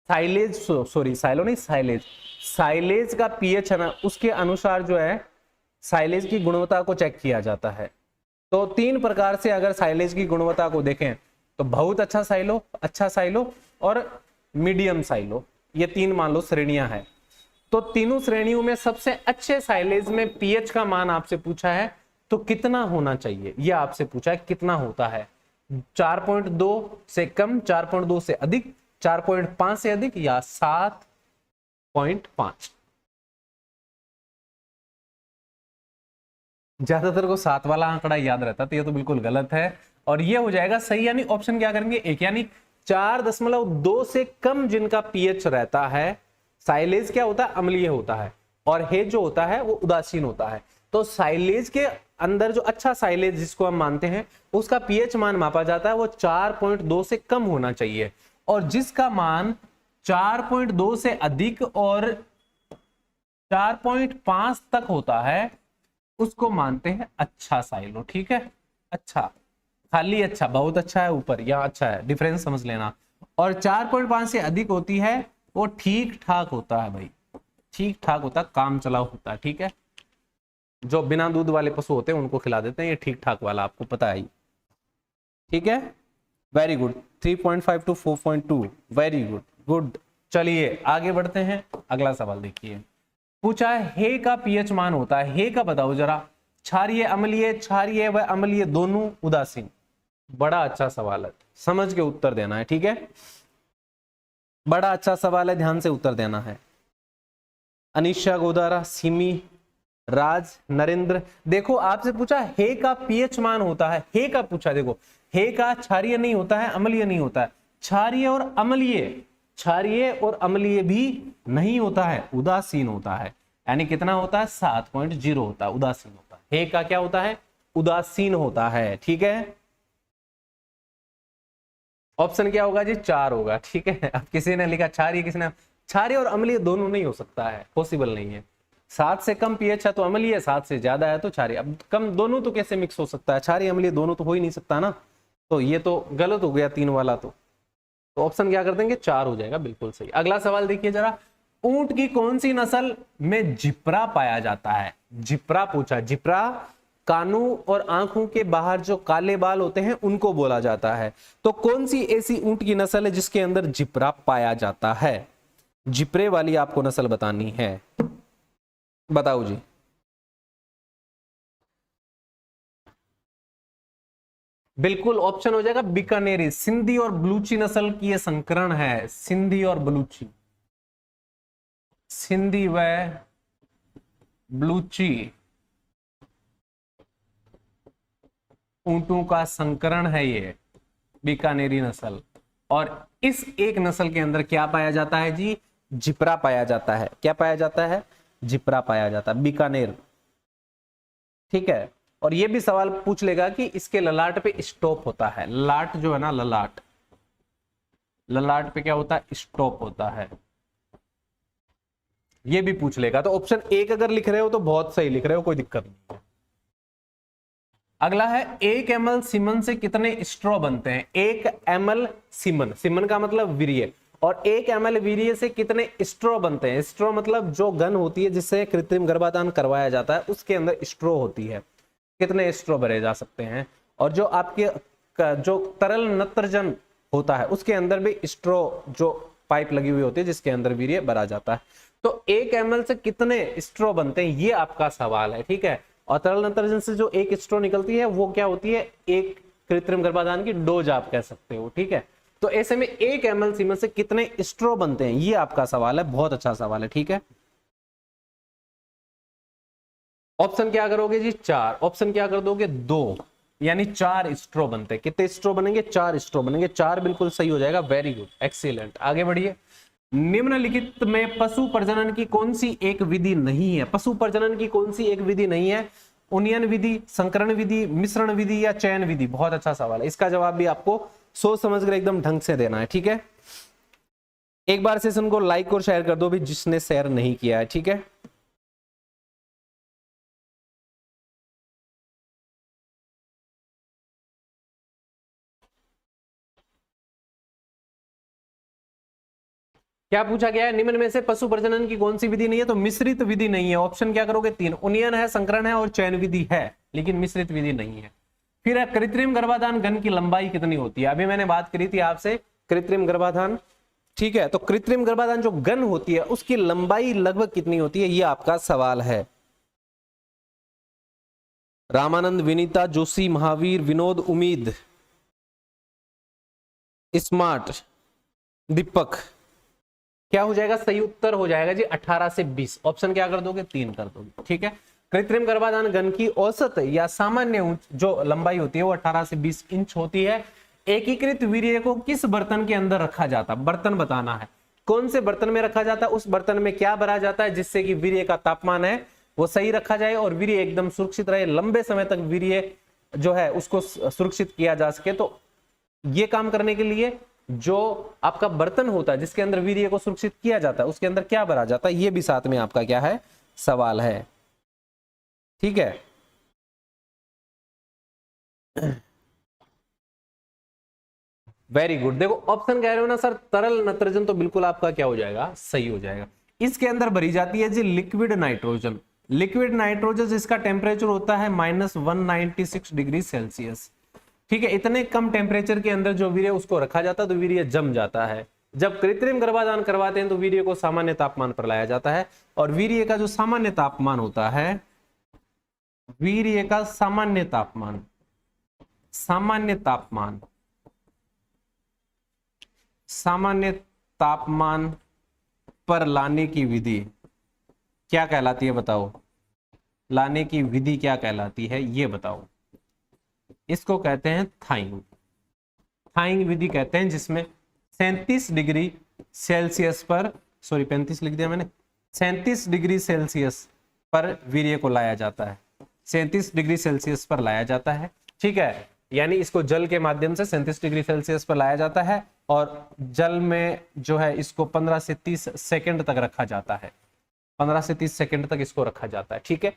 साइलेज, सॉरी साइलो नहीं, साइलेज, साइलेज का पीएच है ना, उसके अनुसार जो है साइलेज की गुणवत्ता को चेक किया जाता है। तो 3 प्रकार से अगर साइलेज की गुणवत्ता को देखें तो बहुत अच्छा साइलो, अच्छा साइलो और मीडियम साइलो, ये 3 मान लो श्रेणियां हैं। तो तीनों श्रेणियों में सबसे अच्छे साइलेज में पीएच का मान आपसे पूछा है, तो कितना होना चाहिए ये आपसे पूछा है। कितना होता है? 4.2 से कम, 4.2 से अधिक, 4.5 से अधिक, या 7.5? ज्यादातर को 7 वाला आंकड़ा याद रहता, तो ये तो बिल्कुल गलत है, और ये हो जाएगा सही। यानी ऑप्शन क्या करेंगे, एक, यानी 4.2 से कम जिनका पीएच रहता है, साइलेज क्या होता है, अम्लीय होता है, और हेज जो होता है वो उदासीन होता है। तो साइलेज के अंदर जो अच्छा साइलेज जिसको हम मानते हैं, उसका पीएच मान मापा जाता है, वो 4.2 से कम होना चाहिए, और जिसका मान 4.2 से अधिक और 4.5 तक होता है उसको मानते हैं अच्छा साइलो। ठीक है, अच्छा, खाली अच्छा, बहुत अच्छा है ऊपर, या अच्छा है, डिफरेंस समझ लेना। और 4.5 से अधिक होती है वो ठीक ठाक होता है भाई, ठीक ठाक होता है, काम चलाओ होता है। ठीक है, जो बिना दूध वाले पशु होते हैं उनको खिला देते हैं, ये ठीक ठाक वाला आपको पता है। ठीक है, very good, 3.5 to 4.2, very good, good. चलिए आगे बढ़ते हैं, अगला सवाल देखिए। पूछा है हे का पीएच मान होता है, हे का बताओ जरा। क्षारीय, अम्लीय, क्षारीय व अम्लीय दोनों, उदासीन। बड़ा अच्छा सवाल है, समझ के उत्तर देना है। ठीक है, बड़ा अच्छा सवाल है, ध्यान से उत्तर देना है। अनिशा गोदारा, सिमी, राज, नरेंद्र, देखो आपसे पूछा हे का पीएच मान होता है, हे का पूछा, देखो हे का क्षारीय नहीं होता है, अम्लीय नहीं होता है, क्षारीय और अम्लीय, क्षारीय और अम्लीय भी नहीं होता है, उदासीन होता है। यानी कितना होता है? 7.0 होता है, उदासीन होता है। हे का क्या होता है? उदासीन होता है। ठीक है, ऑप्शन क्या होगा जी? 4 होगा। ठीक है, अब किसी ने लिखा क्षारीय, किसी ने, क्षारीय और अम्लीय दोनों नहीं हो सकता है, पॉसिबल नहीं है। 7 से कम पीएच है तो अम्लीय, 7 से ज्यादा है तो क्षारीय। अब कम दोनों तो कैसे मिक्स हो सकता है? क्षारीय अम्लीय दोनों तो हो ही नहीं सकता ना, तो ये तो गलत हो गया 3 वाला। तो ऑप्शन क्या कर देंगे? 4 हो जाएगा, बिल्कुल सही। अगला सवाल देखिए जरा। ऊंट की कौन सी नस्ल में जिप्रा पाया जाता है? जिप्रा पूछा, जिप्रा कानों और आंखों के बाहर जो काले बाल होते हैं उनको बोला जाता है। तो कौन सी ऐसी ऊंट की नस्ल है जिसके अंदर जिप्रा पाया जाता है? जिप्रे वाली आपको नस्ल बतानी है, बताओ जी। बिल्कुल ऑप्शन हो जाएगा बीकानेरी। सिंधी और बलूची नस्ल की ये संकरण है, सिंधी और बलूची, सिंधी व बलूची ऊंटों का संकरण है ये बीकानेरी नस्ल। और इस एक नस्ल के अंदर क्या पाया जाता है जी? जिप्रा पाया जाता है। क्या पाया जाता है? जिप्रा पाया जाता है, बीकानेर। ठीक है, और ये भी सवाल पूछ लेगा कि इसके ललाट पे स्टॉप होता है। ललाट जो है ना, ललाट, ललाट पे क्या होता है? स्टॉप होता है। ये भी पूछ लेगा। तो ऑप्शन एक अगर लिख रहे हो तो बहुत सही लिख रहे हो, कोई दिक्कत नहीं है। अगला है 1 ml सीमन से कितने स्ट्रॉ बनते हैं? 1 ml सीमन, सीमन का मतलब वीर्य, और 1 ml वीर्य से कितने स्ट्रॉ बनते हैं? स्ट्रॉ मतलब जो गन होती है जिससे कृत्रिम गर्भाधान करवाया जाता है, उसके अंदर स्ट्रॉ होती है। कितने स्ट्रॉ भरे जा सकते हैं? और जो आपके जो तरल नत्रजन होता है उसके अंदर भी स्ट्रॉ, जो पाइप लगी हुई होती है जिसके अंदर वीर्य भरा जाता है। तो 1 ml से कितने स्ट्रॉ बनते हैं, ये आपका सवाल है। ठीक है, और तरल नत्रजन से जो एक स्ट्रॉ निकलती है वो क्या होती है? एक कृत्रिम गर्भाधान की डोज आप कह सकते हो। ठीक है, तो ऐसे में 1 ml सीमन से कितने स्ट्रॉ बनते हैं, ये आपका सवाल है। बहुत अच्छा सवाल है। ठीक है, ऑप्शन क्या करोगे जी? 4। ऑप्शन क्या कर दोगे? 2, यानी 4 स्ट्रॉ बनते हैं। कितने स्ट्रॉ बनेंगे? 4 स्ट्रॉ बनेंगे। 4 बिल्कुल सही हो जाएगा। Very good, excellent. आगे बढ़िए। निम्नलिखित में पशु प्रजनन की कौन सी एक विधि नहीं है? पशु प्रजनन की कौन सी एक विधि नहीं है? उन्नयन विधि, संकरण विधि, मिश्रण विधि या चयन विधि? बहुत अच्छा सवाल है। इसका जवाब भी आपको सोच समझ कर एकदम ढंग से देना है। ठीक है, एक बार सेशन को लाइक और शेयर कर दो भी जिसने शेयर नहीं किया है। ठीक है, क्या पूछा गया है? निम्न में से पशु प्रजनन की कौन सी विधि नहीं है? तो मिश्रित विधि नहीं है। ऑप्शन क्या करोगे? 3। उन्नयन है, संकरण है और चयन विधि है, लेकिन मिश्रित विधि नहीं है। फिर है कृत्रिम गर्भाधान गन की लंबाई कितनी होती है? अभी मैंने बात करी थी आपसे कृत्रिम गर्भाधान। ठीक है, तो कृत्रिम गर्भाधान जो गन होती है उसकी लंबाई लगभग कितनी होती है, ये आपका सवाल है। रामानंद, विनीता, जोशी, महावीर, विनोद, उम्मीद, स्मार्ट, दीपक, क्या हो जाएगा? सही उत्तर हो जाएगा जी 18 से 20। ऑप्शन क्या कर दोगे? 3 कर दोगे। ठीक है, कृत्रिम गर्भाधान गन की औसत या सामान्य जो लंबाई होती है वो 18 से 20 इंच होती है। एकीकृत वीर्य को किस बर्तन के अंदर रखा जाता है? बर्तन बताना है, कौन से बर्तन में रखा जाता है, उस बर्तन में क्या भरा जाता है जिससे कि वीर्य का तापमान है वो सही रखा जाए और वीर्य एकदम सुरक्षित रहे, लंबे समय तक वीर्य जो है उसको सुरक्षित किया जा सके। तो ये काम करने के लिए जो आपका बर्तन होता है जिसके अंदर वीर्य को सुरक्षित किया जाता है उसके अंदर क्या भरा जाता है, ये भी साथ में आपका क्या है? सवाल है। ठीक है, वेरी गुड। देखो ऑप्शन कह रहे हो ना सर तरल नत्रजन, तो बिल्कुल आपका क्या हो जाएगा? सही हो जाएगा। इसके अंदर भरी जाती है जी लिक्विड नाइट्रोजन। लिक्विड नाइट्रोजन जिसका टेम्परेचर होता है -196 डिग्री सेल्सियस। ठीक है, इतने कम टेम्परेचर के अंदर जो वीर्य उसको रखा जाता है तो वीर्य जम जाता है। जब कृत्रिम गर्भाधान करवाते हैं तो वीर्य को सामान्य तापमान पर लाया जाता है, और वीर्य का जो सामान्य तापमान होता है, वीर्य का सामान्य तापमान, सामान्य तापमान, सामान्य तापमान पर लाने की विधि क्या कहलाती है? बताओ, लाने की विधि क्या कहलाती है ये बताओ। इसको कहते हैं थाइंग, थाइंग विधि कहते हैं, जिसमें 37 डिग्री सेल्सियस पर, सॉरी 35 लिख दिया मैंने, 37 डिग्री सेल्सियस पर वीर्य को लाया जाता है। 37 डिग्री सेल्सियस पर लाया जाता है। ठीक है, यानी इसको जल के माध्यम से 37 डिग्री सेल्सियस पर लाया जाता है और जल में जो है इसको 15 से 30 सेकंड तक रखा जाता है। 15 से 30 सेकंड तक इसको रखा जाता है। ठीक है,